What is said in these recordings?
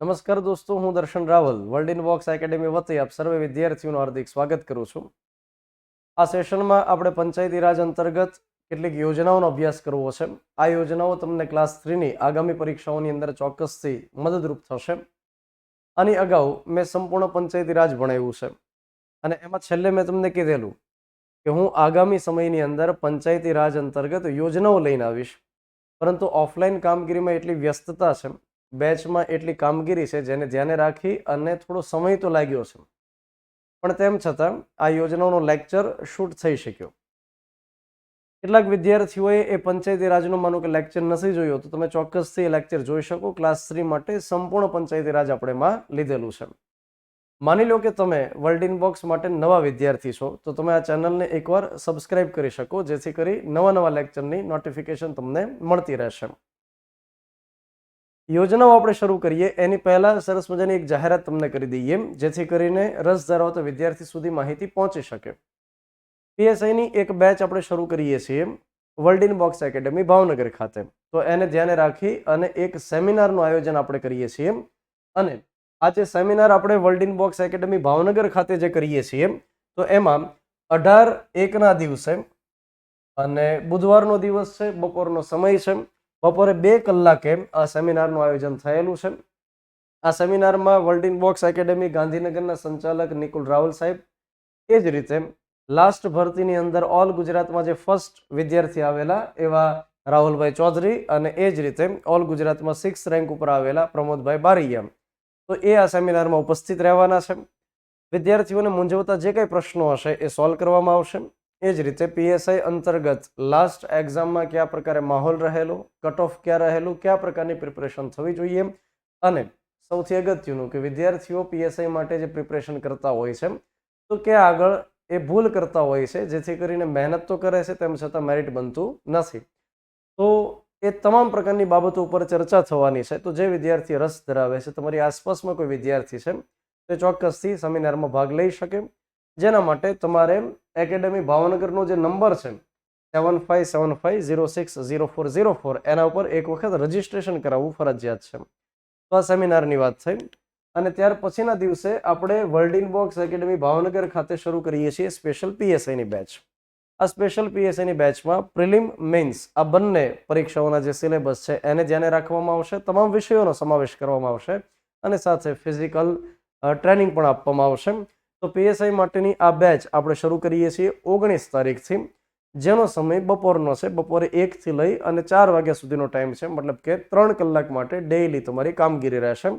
નમસ્કાર દોસ્તો, હું Darshan Raval world in box academy વતી આપ સર્વે વિદ્યાર્થીઓનું હાર્દિક સ્વાગત કરું છું. આ સેશનમાં આપણે પંચાયતી રાજ અંતર્ગત કેટલીક યોજનાઓનો અભ્યાસ કરવો છે. આ યોજનાઓ તમને ક્લાસ 3ની આગામી પરીક્ષાઓની અંદર ચોક્કસથી મદદરૂપ થશે. આની અગાઉ મેં સંપૂર્ણ પંચાયતી રાજ ભણાવ્યું છે અને એમાં છેલ્લે મેં તમને કીધેલું કે હું આગામી સમયની અંદર પંચાયતી રાજ અંતર્ગત યોજનાઓ લઈને આવીશ, પરંતુ ઓફલાઈન કામગીરીમાં એટલી વ્યસ્તતા છે, બેચમાં એટલી કામગીરી છે, જેને ધ્યાને રાખી અને થોડો સમય તો લાગ્યો છે, પણ તેમ છતાં આ યોજનાઓનો લેક્ચર શૂટ થઈ શક્યો. કેટલાક વિદ્યાર્થીઓએ એ પંચાયતી રાજનું માનો કે લેક્ચર નથી જોયો, તો તમે ચોક્કસથી એ લેક્ચર જોઈ શકો. ક્લાસ 3 માટે સંપૂર્ણ પંચાયતી રાજ આપણે એમાં લીધેલું છે. માની લો કે તમે વર્લ્ડ ઇન બોક્સ માટે નવા વિદ્યાર્થી છો, તો તમે આ ચેનલને એકવાર સબસ્ક્રાઇબ કરી શકો, જેથી કરી નવા લેક્ચરની નોટિફિકેશન તમને મળતી રહેશે. યોજનાઓ આપણે શરૂ કરીએ એની પહેલા સરસ મજાની એક જાહેરાત તમને કરી દઈએ, જેથી કરીને રસ ધરાવતા વિદ્યાર્થી સુધી માહિતી પહોંચી શકે. પીએસઆઈની એક બેચ આપણે શરૂ કરીએ છીએ world in box academy Bhavnagar ખાતે. તો એને ધ્યાને રાખી અને એક સેમિનારનું આયોજન આપણે કરીએ છીએ. અને આ જે સેમિનાર આપણે world in box academy Bhavnagar ખાતે જે કરીએ છીએ, તો એમાં 18/1ના દિવસે અને બુધવારનો દિવસ છે, બપોરનો સમય છે, બપોરે 2 કલાકે આ સેમિનારનું આયોજન થયેલું છે. આ સેમિનારમાં વર્લ્ડ ઇન બોક્સ એકેડેમી ગાંધીનગરના સંચાલક નિકુલ રાવલ સાહેબ, એ જ રીતે લાસ્ટ ભરતીની અંદર ઓલ ગુજરાતમાં જે ફર્સ્ટ વિદ્યાર્થી આવેલા એવા રાહુલભાઈ ચૌધરી, અને એ જ રીતે ઓલ ગુજરાતમાં 6th રેન્ક ઉપર આવેલા પ્રમોદભાઈ બારૈયા, તો એ આ સેમિનારમાં ઉપસ્થિત રહેવાના છે. વિદ્યાર્થીઓને મૂંઝવતા જે કંઈ પ્રશ્નો હશે એ સોલ્વ કરવામાં આવશે. એ જ રીતે પીએસઆઈ અંતર્ગત લાસ્ટ એક્ઝામમાં કયા પ્રકારે માહોલ રહેલો, કટ ઓફ ક્યાં રહેલું, કયા પ્રકારની પ્રિપરેશન થવી જોઈએ, અને સૌથી અગત્યનું કે વિદ્યાર્થીઓ પીએસઆઈ માટે જે પ્રિપરેશન કરતા હોય છે, તો ક્યાં આગળ એ ભૂલ કરતા હોય છે, જેથી કરીને મહેનત તો કરે છે તેમ છતાં મેરિટ બનતું નથી. તો એ તમામ પ્રકારની બાબતો ઉપર ચર્ચા થવાની છે. તો જે વિદ્યાર્થી રસ ધરાવે છે, તમારી આસપાસમાં કોઈ વિદ્યાર્થી છે, તે ચોક્કસથી સેમિનારમાં ભાગ લઈ શકે. જેના માટે તમારે એકેડેમી ભાવનગરનો જે નંબર છે 7575060404, એના ઉપર એક વખત રજીસ્ટ્રેશન કરાવવું ફરજિયાત છે. તો આ સેમિનારની વાત થઈ. અને ત્યાર પછીના દિવસે આપણે world in box academy Bhavnagar ખાતે શરૂ કરીએ છીએ સ્પેશિયલ પીએસઆઈની બેચ. આ સ્પેશિયલ પીએસઆઈની બેચમાં પ્રિલિમ, મેઇન્સ આ બંને પરીક્ષાઓના જે સિલેબસ છે એને ધ્યાને રાખવામાં આવશે. તમામ વિષયોનો સમાવેશ કરવામાં આવશે અને સાથે ફિઝિકલ ટ્રેનિંગ પણ આપવામાં આવશે. તો પીએસઆઈ માટેની આ બેચ આપણે શરૂ કરીએ છીએ 19 તારીખથી, જેનો સમય બપોરનો છે. બપોરે 1 થી લઈ અને 4 વાગ્યા સુધીનો ટાઈમ છે, મતલબ કે 3 કલાક માટે ડેઇલી તમારી કામગીરી રહેશે.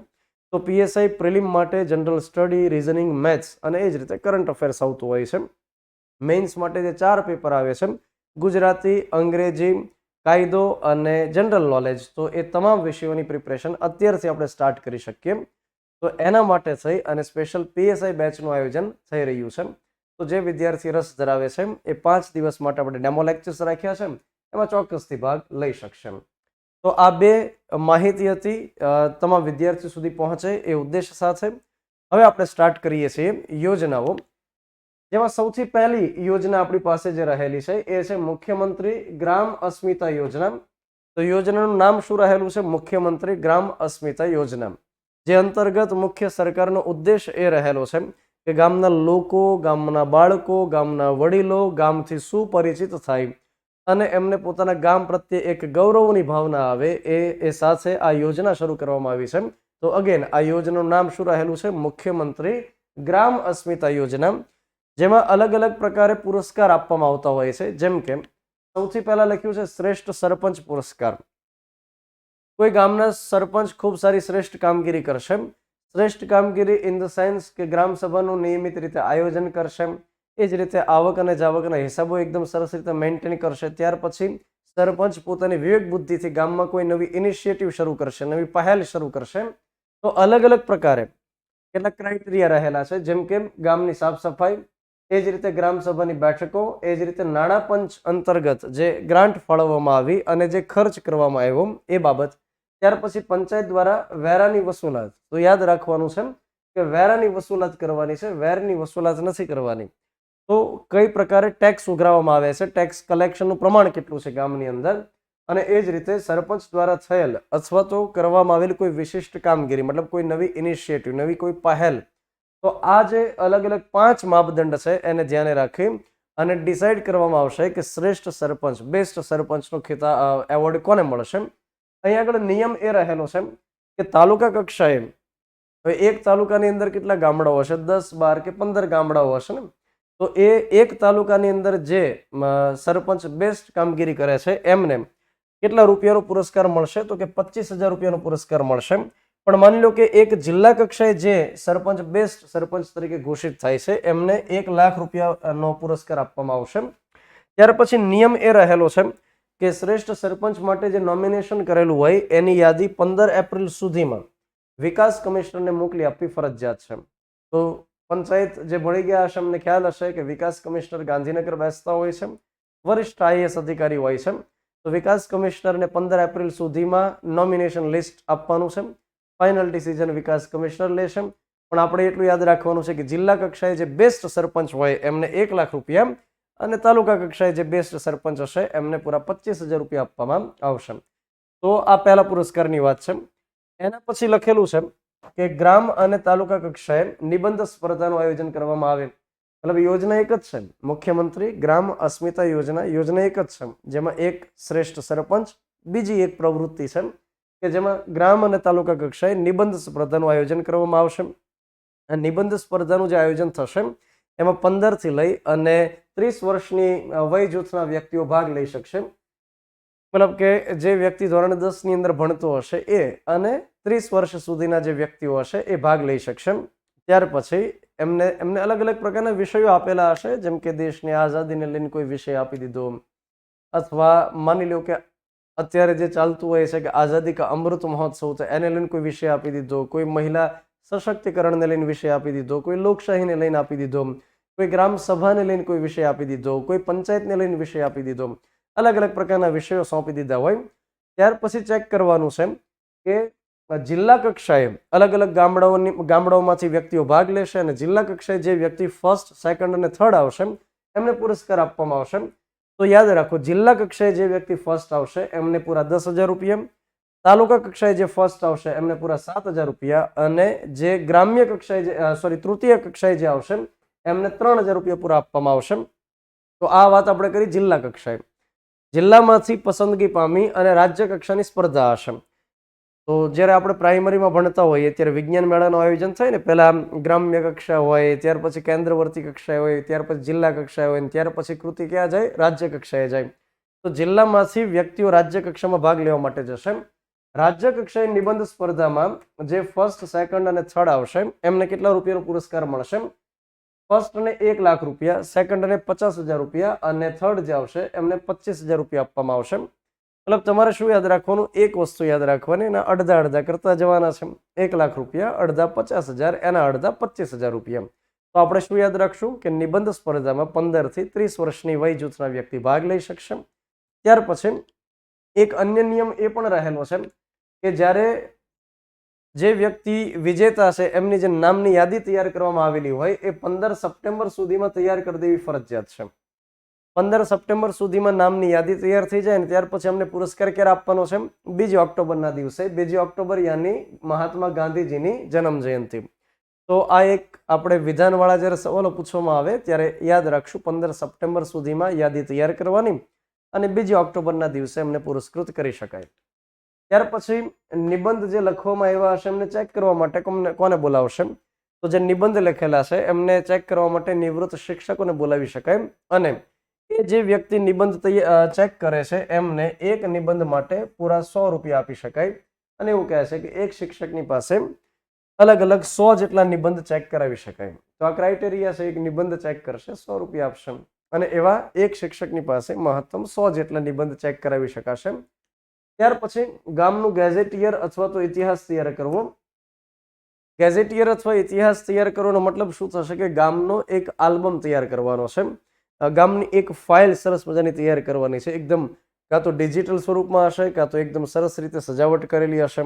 તો પીએસઆઈ પ્રિલિમ માટે જનરલ સ્ટડી, રીઝનિંગ, મેથ્સ અને એ જ રીતે કરંટ અફેર્સ આવતું હોય છે. મેઇન્સ માટે જે 4 પેપર આવે છે, ગુજરાતી, અંગ્રેજી, કાયદો અને જનરલ નોલેજ, તો એ તમામ વિષયોની પ્રિપરેશન અત્યારથી આપણે સ્ટાર્ટ કરી શકીએ. તો એના માટે થઈ અને સ્પેશિયલ પીએસઆઈ બેચનું આયોજન થઈ રહ્યું છે. તો જે વિદ્યાર્થી રસ ધરાવે છે એ 5 દિવસ માટે આપણે ડેમો લેક્ચર્સ રાખ્યા છે, એમાં ચોક્કસથી ભાગ લઈ શકશે. તો આ 2 માહિતી હતી તમામ વિદ્યાર્થીઓ સુધી પહોંચે એ ઉદ્દેશ સાથે. હવે આપણે સ્ટાર્ટ કરીએ છીએ યોજનાઓ, જેમાં સૌથી પહેલી યોજના આપણી પાસે જે રહેલી છે એ છે મુખ્યમંત્રી ગ્રામ અસ્મિતા યોજના. તો યોજનાનું નામ શું રહેલું છે? મુખ્યમંત્રી ગ્રામ અસ્મિતા યોજના, જે અંતર્ગત મુખ્ય સરકારનો ઉદ્દેશ એ રહેલો છે કે ગામના લોકો, ગામના બાળકો, ગામના વડીલો ગામથી સુપરિચિત થાય અને એમને પોતાના ગામ પ્રત્યે એક ગૌરવની ભાવના આવે, એ સાથે આ યોજના શરૂ કરવામાં આવી છે. તો અગેન આ યોજનાનું નામ શું રહેલું છે? મુખ્યમંત્રી ગ્રામ અસ્મિતા યોજના, જેમાં અલગ અલગ પ્રકારે પુરસ્કાર આપવામાં આવતા હોય છે. જેમ કે સૌથી પહેલા લખ્યું છે શ્રેષ્ઠ સરપંચ પુરસ્કાર. કોઈ ગામના સરપંચ ખૂબ સારી શ્રેષ્ઠ કામગીરી કરશે. શ્રેષ્ઠ કામગીરી ઇન ધ સેન્સ કે ગ્રામ સભાનું નિયમિત રીતે આયોજન કરશે, એ જ રીતે આવક અને જાવકના હિસાબો એકદમ સરસ રીતે મેન્ટેન કરશે. ત્યાર પછી સરપંચ પોતાની વિવેક બુદ્ધિથી ગામમાં કોઈ નવી ઇનિશિયેટિવ શરૂ કરશે, નવી પહેલ શરૂ કરશે. તો અલગ અલગ પ્રકારે કેટલાક ક્રાઇટેરિયા રહેલા છે, જેમ કે ગામની સાફ સફાઈ, એ જ રીતે ગ્રામ સભાની બેઠકો, એ જ રીતે નાણાં પંચ અંતર્ગત જે ગ્રાન્ટ ફાળવવામાં આવી અને જે ખર્ચ કરવામાં આવ્યો એ બાબત. ત્યાર પછી પંચાયત દ્વારા વેરાની વસૂલાત. તો યાદ રાખવાનું છે કે વેરાની વસૂલાત કરવાની છે, વેરની વસૂલાત નથી કરવાની. તો કઈ પ્રકારે ટેક્સ ઉઘરાવવામાં આવે છે, ટેક્સ કલેક્શનનું પ્રમાણ કેટલું છે ગામની અંદર, અને એ જ રીતે સરપંચ દ્વારા થયેલ અથવા તો કરવામાં આવેલી કોઈ વિશિષ્ટ કામગીરી, મતલબ કોઈ નવી ઇનિશિયેટિવ, નવી કોઈ પહેલ, તો આ જે અલગ અલગ 5 માપદંડ છે એને ધ્યાને રાખી અને ડિસાઇડ કરવામાં આવશે કે શ્રેષ્ઠ સરપંચ, બેસ્ટ સરપંચનો એવોર્ડ કોને મળશે. અહીં આગળ નિયમ એ રહેલો છે કે તાલુકા કક્ષાએ હવે એક તાલુકાની અંદર કેટલા ગામડાઓ હશે? 10, 12 કે 15 ગામડાઓ હશે ને. તો એ એક તાલુકાની અંદર જે સરપંચ બેસ્ટ કામગીરી કરે છે એમને કેટલા રૂપિયાનો પુરસ્કાર મળશે? તો કે 25,000 રૂપિયાનો પુરસ્કાર મળશે. પણ માની લો કે એક જિલ્લા કક્ષાએ જે સરપંચ બેસ્ટ સરપંચ તરીકે ઘોષિત થાય છે એમને 1 લાખ રૂપિયાનો પુરસ્કાર આપવામાં આવશે. ત્યાર પછી નિયમ એ રહેલો છે કે શ્રેષ્ઠ સરપંચ માટે જે નોમિનેશન કરેલું હોય એની યાદી 15 એપ્રિલ સુધીમાં વિકાસ કમિશનરને મોકલી આપવી ફરજિયાત છે. તો પંચાયત જે ભણી ગયા હશે એમને ખ્યાલ હશે કે વિકાસ કમિશનર ગાંધીનગર બેસતા હોય છે, વરિષ્ઠ IAS અધિકારી હોય છે. તો વિકાસ કમિશનરને 15 એપ્રિલ સુધીમાં નોમિનેશન લિસ્ટ આપવાનું છે. ફાઇનલ ડિસિઝન વિકાસ કમિશનર લેશે. પણ આપણે એટલું યાદ રાખવાનું છે કે જિલ્લા કક્ષાએ જે બેસ્ટ સરપંચ હોય એમને 1 લાખ રૂપિયા અને તાલુકા કક્ષાએ જે બેસ્ટ સરપંચ હશે એમને પૂરા 25,000 રૂપિયા આપવામાં આવશે. તો આ પહેલા પુરસ્કારની વાત છે. એના પછી લખેલું છે કે ગ્રામ અને તાલુકા કક્ષાએ નિબંધ સ્પર્ધાનું આયોજન કરવામાં આવે. મતલબ યોજના એક જ છે, મુખ્યમંત્રી ગ્રામ અસ્મિતા યોજના. યોજના એક જ છે જેમાં એક શ્રેષ્ઠ સરપંચ, બીજી એક પ્રવૃત્તિ છે કે જેમાં ગ્રામ અને તાલુકા કક્ષાએ નિબંધ સ્પર્ધાનું આયોજન કરવામાં આવશે. નિબંધ સ્પર્ધાનું જે આયોજન થશે એમાં 15 થી લઈ અને 30 વર્ષની વય જૂથના વ્યક્તિઓ ભાગ લઈ શકશે. મતલબ કે જે વ્યક્તિ ધોરણ 10 ની અંદર ભણતો હશે એ અને 30 વર્ષ સુધીના જે વ્યક્તિઓ હશે એ ભાગ લઈ શકશે. ત્યાર પછી એમને અલગ અલગ પ્રકારના વિષયો આપેલા હશે, જેમ કે દેશની આઝાદીને લઈને કોઈ વિષય આપી દીધો, અથવા માની લો કે અત્યારે જે ચાલતું હોય છે કે આઝાદી કા અમૃત મહોત્સવ, તો એને લઈને કોઈ વિષય આપી દીધો, કોઈ મહિલા સશક્તિકરણને લઈને વિષય આપી દીધો, કોઈ લોકશાહીને લઈને આપી દીધો, કોઈ ગ્રામ સભાને લઈને કોઈ વિષય આપી દીધો, કોઈ પંચાયતને લઈને વિષય આપી દીધો. અલગ અલગ પ્રકારના વિષયો સોંપી દીધા હોય. ત્યાર પછી ચેક કરવાનું છે કે જિલ્લા કક્ષાએ અલગ અલગ ગામડાઓમાંથી વ્યક્તિઓ ભાગ લેશે અને જિલ્લા કક્ષાએ જે વ્યક્તિ ફર્સ્ટ, સેકન્ડ અને થર્ડ આવશે એમને પુરસ્કાર આપવામાં આવશે. તો યાદ રાખો, જિલ્લા કક્ષાએ જે વ્યક્તિ ફર્સ્ટ આવશે એમને પૂરા 10,000 રૂપિયા, તાલુકા કક્ષાએ જે ફર્સ્ટ આવશે એમને પૂરા 7,000 રૂપિયા અને જે ગ્રામ્ય કક્ષાએ તૃતીય કક્ષાએ જે આવશે એમને 3,000 રૂપિયા પૂરા આપવામાં આવશે. તો આ વાત આપણે કરી જિલ્લા કક્ષાએ. જિલ્લામાંથી પસંદગી પામી અને રાજ્ય કક્ષાની સ્પર્ધા હશે. તો જ્યારે આપણે પ્રાઇમરીમાં ભણતા હોઈએ ત્યારે વિજ્ઞાન મેળાનું આયોજન થાય ને, પહેલા ગ્રામ્ય કક્ષા હોય, ત્યાર પછી કેન્દ્રવર્તી કક્ષાએ હોય, ત્યાર પછી જિલ્લા કક્ષાએ હોય, ત્યાર પછી કૃતિ ક્યાં જાય? રાજ્ય કક્ષાએ જાય. તો જિલ્લામાંથી વ્યક્તિઓ રાજ્ય કક્ષામાં ભાગ લેવા માટે જશે. રાજ્ય કક્ષાએ નિબંધ સ્પર્ધામાં જે ફર્સ્ટ, સેકન્ડ અને થર્ડ આવશે એમને કેટલા રૂપિયાનો પુરસ્કાર મળશે? ફર્સ્ટને 1 લાખ રૂપિયા, સેકન્ડને 50,000 રૂપિયા અને થર્ડ જે આવશે એમને 25,000 રૂપિયા આપવામાં આવશે. મતલબ તમારે શું યાદ રાખવાનું? એક વસ્તુ યાદ રાખવાની, એના અડધા કરતા જવાના છે. 1 લાખ રૂપિયા, અડધા 50,000, એના અડધા 25,000 રૂપિયા. તો આપણે શું યાદ રાખશું કે નિબંધ સ્પર્ધામાં 15 થી 30 વર્ષની વય જૂથના વ્યક્તિ ભાગ લઈ શકશે. ત્યાર પછી એક અન્ય નિયમ એ પણ રહેલો છે કે જ્યારે જે વ્યક્તિ વિજેતા છે એમની જે નામની યાદી તૈયાર કરવામાં આવેલી હોય એ 15 સપ્ટેમ્બર સુધીમાં તૈયાર કરી દેવી ફરજિયાત છે. 15 સપ્ટેમ્બર સુધીમાં નામની યાદી તૈયાર થઈ જાય ને ત્યાર પછી અમને પુરસ્કાર ક્યારે આપવાનો છે? 2 ઓક્ટોબરના દિવસે. 2 ઓક્ટોબર યાની મહાત્મા ગાંધીજીની જન્મ જયંતિ. તો આ એક આપણે વિધાનવાળા જ્યારે સવાલો પૂછવામાં આવે ત્યારે યાદ રાખશું, 15 સપ્ટેમ્બર સુધીમાં યાદી તૈયાર કરવાની અને 2 ઓક્ટોબરના દિવસે એમને પુરસ્કૃત કરી શકાય. ત્યાર પછી નિબંધ જે લખવામાં આવ્યા હશે એમને ચેક કરવા માટે કોને બોલાવશે? તો જે નિબંધ લખેલા છે એમને ચેક કરવા માટે નિવૃત્ત શિક્ષકોને બોલાવી શકાય. અને એ જે વ્યક્તિ નિબંધ ચેક કરે છે એમને એક નિબંધ માટે પૂરા 100 રૂપિયા આપી શકાય. અને એવું કહે છે કે એક શિક્ષકની પાસે અલગ અલગ 100 જેટલા નિબંધ ચેક કરાવી શકાય. તો આ ક્રાઇટેરિયા છે, એક નિબંધ ચેક કરશે 100 રૂપિયા આપશે અને એવા એક શિક્ષકની પાસે મહત્તમ 100 જેટલા નિબંધ ચેક કરાવી શકાશે. ત્યાર પછી ગામનું ગેઝેટિયર અથવા તો ઇતિહાસ તૈયાર કરવો. ગેઝેટિયર અથવા ઇતિહાસ તૈયાર કરવાનો મતલબ શું થશે કે ગામનો એક આલ્બમ તૈયાર કરવાનો છે. ગામની એક ફાઇલ સરસ મજાની તૈયાર કરવાની છે. એકદમ કાં તો ડિજિટલ સ્વરૂપમાં હશે, કાં તો એકદમ સરસ રીતે સજાવટ કરેલી હશે.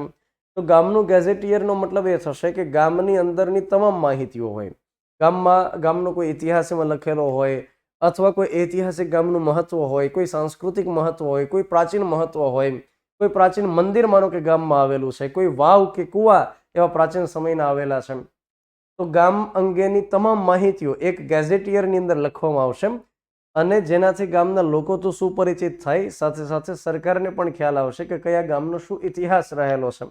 તો ગામનું ગેઝેટિયરનો મતલબ એ થશે કે ગામની અંદરની તમામ માહિતીઓ હોય, ગામનો કોઈ ઇતિહાસ એમાં લખેલો હોય, અથવા કોઈ ઐતિહાસિક ગામનું મહત્વ હોય, કોઈ સાંસ્કૃતિક મહત્વ હોય, કોઈ પ્રાચીન મહત્વ હોય, કોઈ પ્રાચીન મંદિર માનો કે ગામમાં આવેલું છે, કોઈ વાવ કે કુવા એવા પ્રાચીન સમયના આવેલા છે, તો ગામ અંગેની તમામ માહિતીઓ એક ગેઝેટિયરની અંદર લખવામાં આવશે અને જેનાથી ગામના લોકો તો સુપરિચિત થાય, સાથે સાથે સરકારને પણ ખ્યાલ આવશે કે કયા ગામનો શું ઇતિહાસ રહેલો છે.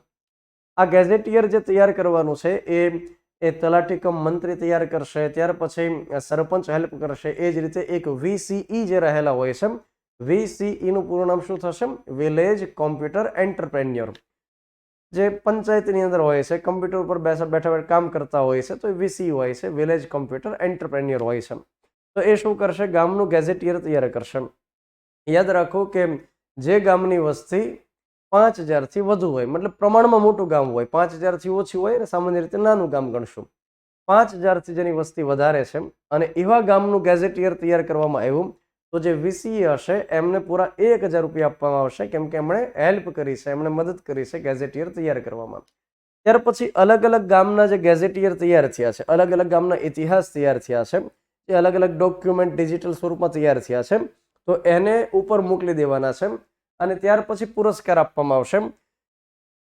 આ ગેઝેટિયર જે તૈયાર કરવાનું છે એ તલાટી કમ મંત્રી તૈયાર કરશે, ત્યાર પછી સરપંચ હેલ્પ કરશે. એ જ રીતે એક VCE જે રહેલા હોય છે, VCE નું પૂરું નામ શું થશે? Village computer entrepreneur. જે પંચાયતની અંદર હોય છે, કમ્પ્યુટર ઉપર બેઠા કામ કરતા હોય છે, તો એ VCE હોય છે, વિલેજ કોમ્પ્યુટર એન્ટરપ્રેન્યોર હોય છે. તો એ શું કરશે? ગામનું ગેઝેટિયર તૈયાર કરશે. યાદ રાખો કે જે ગામની વસ્તી 5000 થી વધુ હોય, મતલબ પ્રમાણમાં મોટું ગામ હોય, 5000 થી ઓછી હોય ને સામાન્ય રીતે નાનું ગામ ગણશું. 5000 થી જેની વસ્તી વધારે છે અને એવા ગામનું ગેઝેટિયર તૈયાર કરવામાં આવ્યું, તો જે VCE હશે એમને પૂરા 1000 રૂપિયા આપવામાં આવશે, કેમ કે એમણે હેલ્પ કરી છે, એમણે મદદ કરી છે ગેઝેટિયર તૈયાર કરવામાં. ત્યાર પછી અલગ અલગ ગામના જે ગેઝેટિયર તૈયાર થયા છે, અલગ અલગ ગામના ઇતિહાસ તૈયાર થયા છે, એ અલગ અલગ ડોક્યુમેન્ટ ડિજિટલ સ્વરૂપમાં તૈયાર થયા છે, તો એને ઉપર મોકલી દેવાના છે અને ત્યાર પછી પુરસ્કાર આપવામાં આવશે.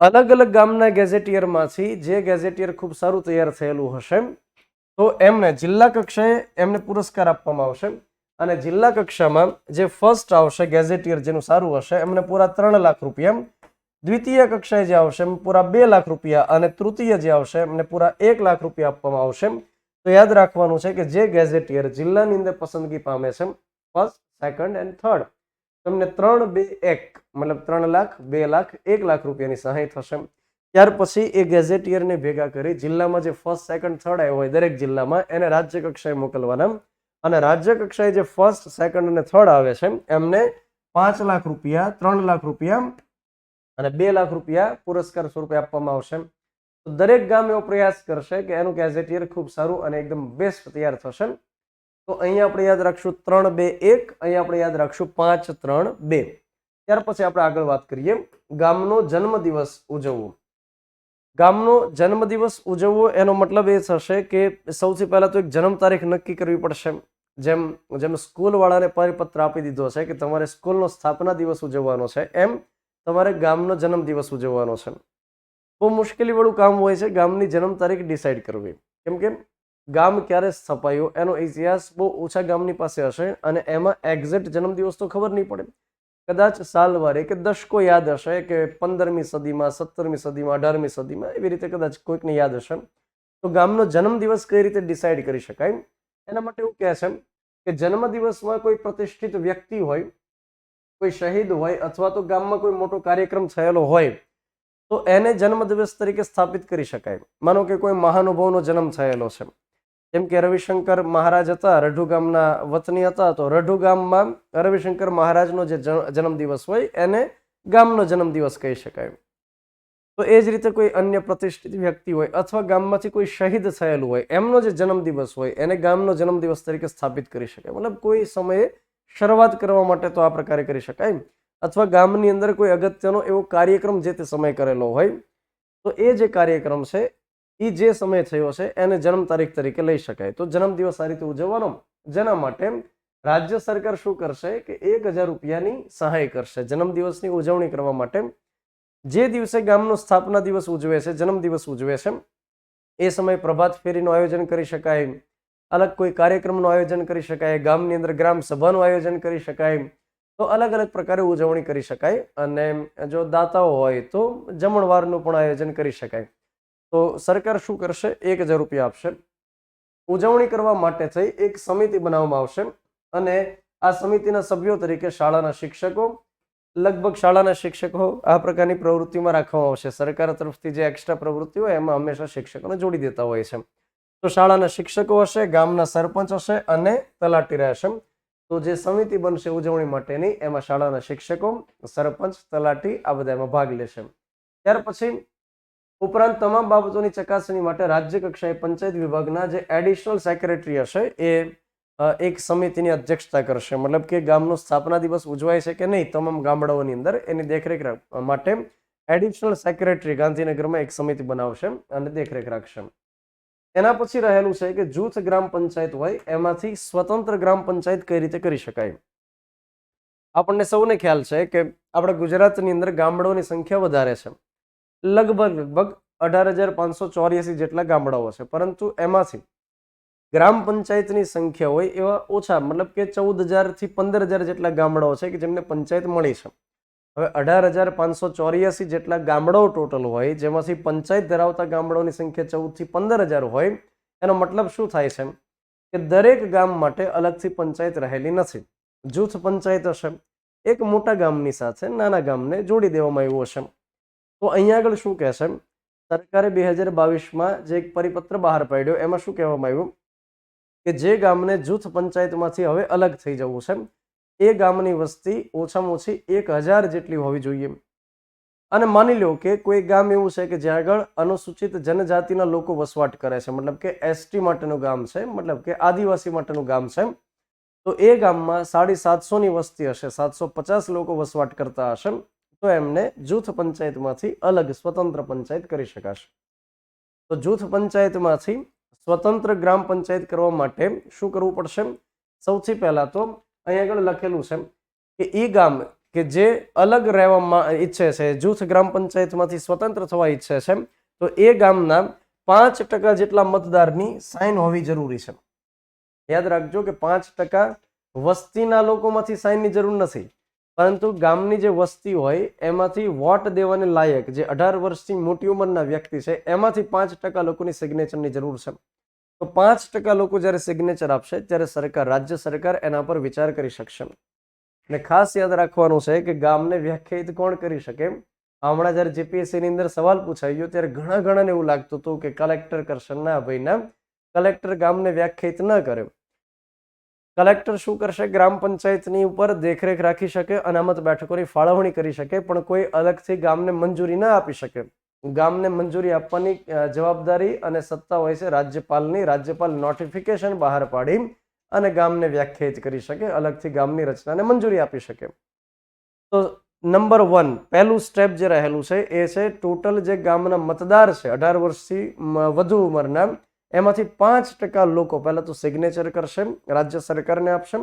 અલગ અલગ ગામના ગેઝેટિયરમાંથી જે ગેઝેટિયર ખૂબ સારું તૈયાર થયેલું હશે તો એમને જિલ્લા કક્ષાએ એમને પુરસ્કાર આપવામાં આવશે અને જિલ્લા કક્ષામાં જે ફર્સ્ટ આવશે ગેઝેટિયર જેનું સારું હશે એમને પૂરા 3 લાખ રૂપિયા, દ્વિતીય કક્ષાએ જે આવશે એમને પૂરા 2 લાખ રૂપિયા અને તૃતીય જે આવશે એમને પૂરા 1 લાખ રૂપિયા આપવામાં આવશે. તો યાદ રાખવાનું છે કે જે ગેઝેટિયર જિલ્લાની અંદર પસંદગી પામે છે, ફર્સ્ટ, સેકન્ડ એન્ડ થર્ડ, તમને 3, 2, 1 મતલબ 3 લાખ, 2 લાખ, 1 લાખ રૂપિયાની સહાય થશે. ત્યાર પછી એ ગેઝેટિયરને ભેગા કરી જિલ્લામાં જે ફર્સ્ટ, સેકન્ડ, થર્ડ આવ્યો હોય દરેક જિલ્લામાં એને રાજ્ય કક્ષાએ મોકલવાના અને રાજ્ય કક્ષાએ જે ફર્સ્ટ, સેકન્ડ અને થર્ડ આવે છે એમને 5 લાખ રૂપિયા, 3 લાખ રૂપિયા અને 2 લાખ રૂપિયા પુરસ્કાર સ્વરૂપે આપવામાં આવશે. તો દરેક ગામ એવો પ્રયાસ કરશે કે એનું ગેઝેટિયર ખૂબ સારું અને એકદમ બેસ્ટ તૈયાર થશે. તો અહીંયા આપણે યાદ રાખશું 3, 2, 1, અહીંયા આપણે યાદ રાખશું 5, 3, 2. ત્યાર પછી આપણે આગળ વાત કરીએ ગામનો જન્મદિવસ ઉજવવો. ગામનો જન્મદિવસ ઉજવવો એનો મતલબ એ થશે કે સૌથી પહેલા તો એક જન્મ તારીખ નક્કી કરવી પડશે. જેમ સ્કૂલ વાળાને પરિપત્ર આપી દીધો છે કે તમારે સ્કૂલનો સ્થાપના દિવસ ઉજવવાનો છે, એમ તમારે ગામનો જન્મદિવસ ઉજવવાનો છે. બહુ મુશ્કેલી વાળું કામ હોય છે ગામની જન્મ તારીખ ડિસાઈડ કરવી, કેમ કે ગામ ક્યારે સ્થપાયું એનો ઇતિહાસ બહુ ઓછા ગામની પાસે હશે અને એમાં એક્ઝેક્ટ જન્મદિવસ તો ખબર નહીં પડે. કદાચ સાલવારે કે દશકો યાદ હશે કે 15મી સદીમાં, 17મી સદીમાં, 18મી સદીમાં, એવી રીતે કદાચ કોઈકને યાદ હશે. તો ગામનો જન્મદિવસ કઈ રીતે ડિસાઈડ કરી શકાય? એના માટે એવું કહે છે કે જન્મદિવસમાં કોઈ પ્રતિષ્ઠિત વ્યક્તિ હોય, કોઈ શહીદ હોય અથવા તો ગામમાં કોઈ મોટો કાર્યક્રમ થયેલો હોય તો એને જન્મદિવસ તરીકે સ્થાપિત કરી શકાય. માનો કે કોઈ મહાનુભાવનો જન્મ થયેલો છે, જેમ કે રવિશંકર મહારાજ હતા, રઢુ ગામના વતની હતા, તો રઢુ ગામમાં રવિશંકર મહારાજનો જે જન્મદિવસ હોય એને ગામનો જન્મદિવસ કહી શકાય. તો એ જ રીતે કોઈ અન્ય પ્રતિષ્ઠિત વ્યક્તિ હોય અથવા ગામમાંથી કોઈ શહીદ થયેલું હોય એમનો જે જન્મદિવસ હોય એને ગામનો જન્મદિવસ તરીકે સ્થાપિત કરી શકાય. મતલબ કોઈ સમયે શરૂઆત કરવા માટે તો આ પ્રકારે કરી શકાય. અથવા ગામની અંદર કોઈ અગત્યનો એવો કાર્યક્રમ જે તે સમય કરેલો હોય તો એ જે કાર્યક્રમ છે એ જે સમય થયો છે એને જન્મ તારીખ તરીકે લઈ શકાય. તો જન્મદિવસ આ રીતે ઉજવવાનો, જેના માટે રાજ્ય સરકાર શું કરશે કે 1000 રૂપિયાની સહાય કરશે જન્મદિવસની ઉજવણી કરવા માટે. જે દિવસે ગામનો સ્થાપના દિવસ ઉજવે છે, જન્મદિવસ ઉજવે છે, એ સમયે પ્રભાત ફેરીનું આયોજન કરી શકાય, અલગ કોઈ કાર્યક્રમનું આયોજન કરી શકાય, ગામની અંદર ગ્રામ સભાનું આયોજન કરી શકાય. તો અલગ અલગ પ્રકારે ઉજવણી કરી શકાય અને જો દાતાઓ હોય તો જમણવારનું પણ આયોજન કરી શકાય. તો સરકાર શું કરશે? 1000 રૂપિયા આપશે. ઉજવણી કરવા માટે થઈ એક સમિતિ બનાવવામાં આવશે અને આ સમિતિના સભ્યો તરીકે શાળાના શિક્ષકો, લગભગ શાળાના શિક્ષકો આ પ્રકારની પ્રવૃત્તિમાં રાખવામાં આવશે. સરકાર તરફથી જે એક્સ્ટ્રા પ્રવૃત્તિ હોય એમાં હંમેશા શિક્ષકોને જોડી દેતા હોય છે. તો શાળાના શિક્ષકો હશે, ગામના સરપંચ હશે અને તલાટી રહેશે. તો જે સમિતિ બનશે ઉજવણી માટેની એમાં શાળાના શિક્ષકો, સરપંચ, તલાટી આ બધા એમાં ભાગ લેશે. ત્યાર પછી ઉપરાંત તમામ બાબતોની ચકાસણી માટે રાજ્ય કક્ષાએ પંચાયત વિભાગના જે એડિશનલ સેક્રેટરી હશે એ એક સમિતિની અધ્યક્ષતા કરશે. મતલબ કે ગામનો સ્થાપના દિવસ ઉજવાય છે કે નહીં તમામ ગામડાઓની અંદર એની દેખરેખ માટે એડિશનલ સેક્રેટરી ગાંધીનગરમાં એક સમિતિ બનાવશે અને દેખરેખ રાખશે. એના પછી રહેલું છે કે જૂથ ગ્રામ પંચાયત હોય એમાંથી સ્વતંત્ર ગ્રામ પંચાયત કઈ રીતે કરી શકાય. આપણને સૌને ખ્યાલ છે કે આપણા ગુજરાતની અંદર ગામડાઓની સંખ્યા વધારે છે, લગભગ 18,584 જેટલા ગામડાઓ છે, પરંતુ એમાંથી ગ્રામ પંચાયતની સંખ્યા હોય એવા ઓછા, મતલબ કે 14,000 થી 15,000 જેટલા ગામડાઓ છે કે જેમને પંચાયત મળી છે. હવે 18,584 જેટલા ગામડાઓ ટોટલ હોય, જેમાંથી પંચાયત ધરાવતા ગામડાઓની સંખ્યા 14 થી 15,000 હોય. એનો મતલબ શું થાય છે કે દરેક ગામ માટે અલગથી પંચાયત રહેલી નથી. જૂથ પંચાયત હશે, એક મોટા ગામની સાથે નાના ગામને જોડી દેવામાં આવ્યું હશે. તો અહીંયા આગળ શું કહે છે, સરકારે 2022માં જે એક પરિપત્ર બહાર પાડ્યો એમાં શું કહેવામાં આવ્યું કે જે ગામને જૂથ પંચાયતમાંથી હવે અલગ થઈ જવું છે એ ગામની વસ્તી ઓછામાં ઓછી 1,000 જેટલી હોવી જોઈએ. અને માની લો કે કોઈ ગામ એવું છે કે જ્યાં આગળ અનુસૂચિત જનજાતિના લોકો વસવાટ કરે છે, મતલબ કે એસટી માટેનું ગામ છે, મતલબ કે આદિવાસી માટેનું ગામ છે. તો એ ગામમાં 750ની વસ્તી હશે, 750 લોકો વસવાટ કરતા હશે, તો એમને જૂથ પંચાયતમાંથી અલગ સ્વતંત્ર પંચાયત કરી શકાશે. તો જૂથ પંચાયતમાંથી સ્વતંત્ર ગ્રામ પંચાયત કરવા માટે શું કરવું પડશે? સૌથી પહેલા તો અહીં આગળ લખેલું છે કે એ ગામ કે જે અલગ રહેવામાં ઈચ્છે છે, જૂથ ગ્રામ પંચાયતમાંથી સ્વતંત્ર થવા ઈચ્છે છે, તો એ ગામના 5% જેટલા મતદારની સાઇન હોવી જરૂરી છે. યાદ રાખજો કે 5% વસ્તીના લોકોમાંથી સાઇનની જરૂર નથી, પરંતુ ગામની જે વસ્તી હોય એમાંથી વોટ દેવાને લાયક જે 18 વર્ષથી મોટી ઉંમરના વ્યક્તિ છે એમાંથી 5% લોકોની સિગ્નેચરની જરૂર છે. તો 5% લોકો જ્યારે સિગ્નેચર આપશે ત્યારે સરકાર, રાજ્ય સરકાર એના પર વિચાર કરી શકશે. અને ખાસ યાદ રાખવાનું છે કે ગામને વ્યાખ્યાયિત કોણ કરી શકે? હમણાં જ્યારે જીપીએસસીની અંદર સવાલ પૂછાઈ ગયો ત્યારે ઘણાને એવું લાગતું હતું કે કલેક્ટર કરશે. ના ભાઈ ના, કલેક્ટર ગામને વ્યાખ્યાયિત ન કરે. કલેક્ટર શું કરશે? ગ્રામ પંચાયતની ઉપર દેખરેખ રાખી શકે, અનામત બેઠકોની ફાળવણી કરી શકે, પણ કોઈ અલગથી ગામને મંજૂરી ના આપી શકે. ગામને મંજૂરી આપવાની જવાબદારી અને સત્તા હોય છે રાજ્યપાલની. રાજ્યપાલ નોટિફિકેશન બહાર પાડી અને ગામને વ્યાખ્યાયિત કરી શકે, અલગથી ગામની રચનાને મંજૂરી આપી શકે. તો નંબર 1 પહેલું સ્ટેપ જે રહેલું છે એ છે ટોટલ જે ગામના મતદાર છે 18 વર્ષથી વધુ ઉંમરના, એમાંથી 5% લોકો પહેલા તો સિગ્નેચર કરશે, રાજ્ય સરકારને આપશે.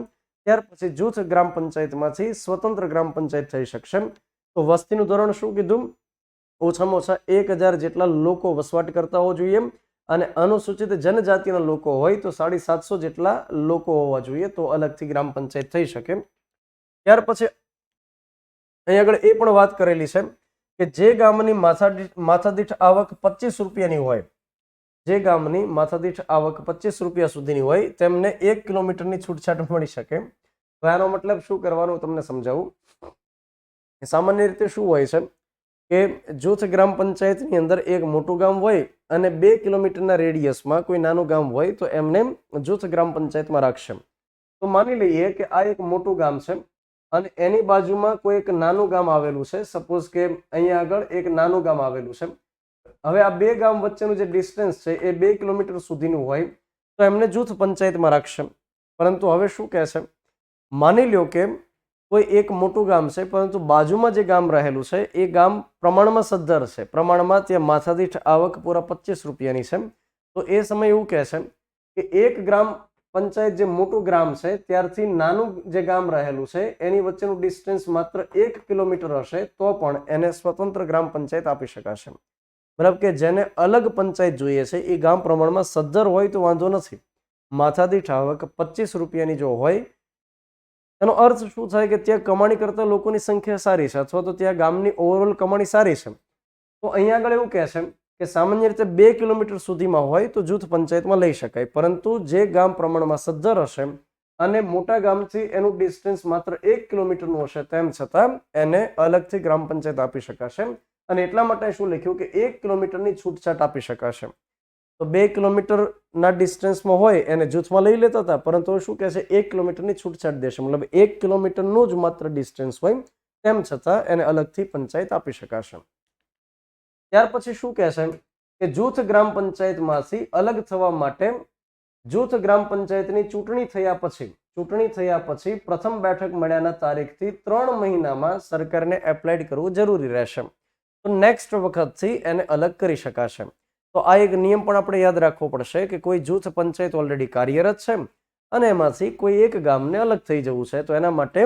ત્યાર પછી જૂથ ગ્રામ પંચાયતમાંથી સ્વતંત્ર ગ્રામ પંચાયત થઈ શકશે. તો વસ્તીનું ધોરણ શું કીધું? ઓછામાં ઓછા 1,000 જેટલા લોકો વસવાટ કરતા હોવા જોઈએ, અને અનુસૂચિત જનજાતિના લોકો હોય તો 750 જેટલા લોકો હોવા જોઈએ, તો અલગથી ગ્રામ પંચાયત થઈ શકે. ત્યાર પછી અહીં આગળ એ પણ વાત કરેલી છે કે જે ગામની માથાદીઠ આવક 25 રૂપિયાની હોય, જે ગામની માથાદીઠ આવક 25 રૂપિયા સુધીની હોય તેમને 1 કિલોમીટરની છૂટછાટ મળી શકે. તો આનો મતલબ શું કરવાનું તમને સમજાવું. સામાન્ય રીતે શું હોય છે કે જૂથ ગ્રામ પંચાયતની અંદર એક મોટું ગામ હોય અને 2 કિલોમીટરના રેડિયસમાં કોઈ નાનું ગામ હોય તો એમને જૂથ ગ્રામ પંચાયતમાં રાખશે. તો માની લઈએ કે આ એક મોટું ગામ છે અને એની બાજુમાં કોઈ એક નાનું ગામ આવેલું છે. સપોઝ કે અહીંયા આગળ એક નાનું ગામ આવેલું છે. હવે આ 2 ગામ વચ્ચેનું જે ડિસ્ટન્સ છે એ 2 કિલોમીટર સુધીનું હોય તો એમને જૂથ પંચાયતમાં રાખશે. પરંતુ હવે શું કહે છે, માની લો કે કોઈ એક મોટું ગામ છે પરંતુ બાજુમાં જે ગામ રહેલું છે એ ગામ પ્રમાણમાં સદ્ધર છે, પ્રમાણમાં ત્યાં માથાદીઠ આવક પૂરા 25 રૂપિયાની છે. તો એ સમય એવું કહે છે કે એક ગ્રામ પંચાયત જે મોટું ગ્રામ છે ત્યારથી નાનું જે ગામ રહેલું છે એની વચ્ચેનું ડિસ્ટન્સ માત્ર 1 કિલોમીટર હશે તો પણ એને સ્વતંત્ર ગ્રામ પંચાયત આપી શકાશે. મતલબ કે જેને અલગ પંચાયત જોઈએ છે એ ગામ પ્રમાણમાં સદ્ધર હોય તો વાંધો નથી, માથાદીઠ આવક 25 રૂપિયાની જો હોય, એનો અર્થ શું થાય કે ત્યાં કમાણી કરતા લોકોની સંખ્યા સારી છે અથવા તો ત્યાં ગામની ઓવરઓલ કમાણી સારી છે. તો અહીંયા આગળ એવું કહે છે કે સામાન્ય રીતે 2 કિલોમીટર સુધીમાં હોય તો જૂથ પંચાયતમાં લઈ શકાય, પરંતુ જે ગામ પ્રમાણમાં સદ્ધર હશે અને મોટા ગામથી એનું ડિસ્ટન્સ માત્ર 1 કિલોમીટરનું હશે તેમ છતાં એને અલગથી ગ્રામ પંચાયત આપી શકાશે. અને એટલા માટે શું લખ્યું કે 1 કિલોમીટરની છૂટછાટ આપી શકાશે. તો 2 કિલોમીટરના ડિસ્ટન્સમાં હોય એને જૂથમાં લઈ લેતા હતા, પરંતુ શું કહે છે 1 કિલોમીટરની છૂટછાટ દેશે, મતલબ 1 કિલોમીટરનું જ માત્ર ડિસ્ટન્સ હોય તેમ છતાં એને અલગથી પંચાયત આપી શકાશે. ત્યાર પછી શું કહે છે કે જૂથ ગ્રામ પંચાયતમાંથી અલગ થવા માટે જૂથ ગ્રામ પંચાયતની ચૂંટણી થયા પછી પ્રથમ બેઠક મળ્યાના તારીખથી 3 મહિનામાં સરકારને એપ્લાય કરવું જરૂરી રહેશે. તો નેક્સ્ટ વખતથી એને અલગ કરી શકાશે. તો આ એક નિયમ પણ આપણે યાદ રાખવો પડશે કે કોઈ જૂથ પંચાયત ઓલરેડી કાર્યરત છે અને એમાંથી કોઈ એક ગામને અલગ થઈ જવું છે, તો એના માટે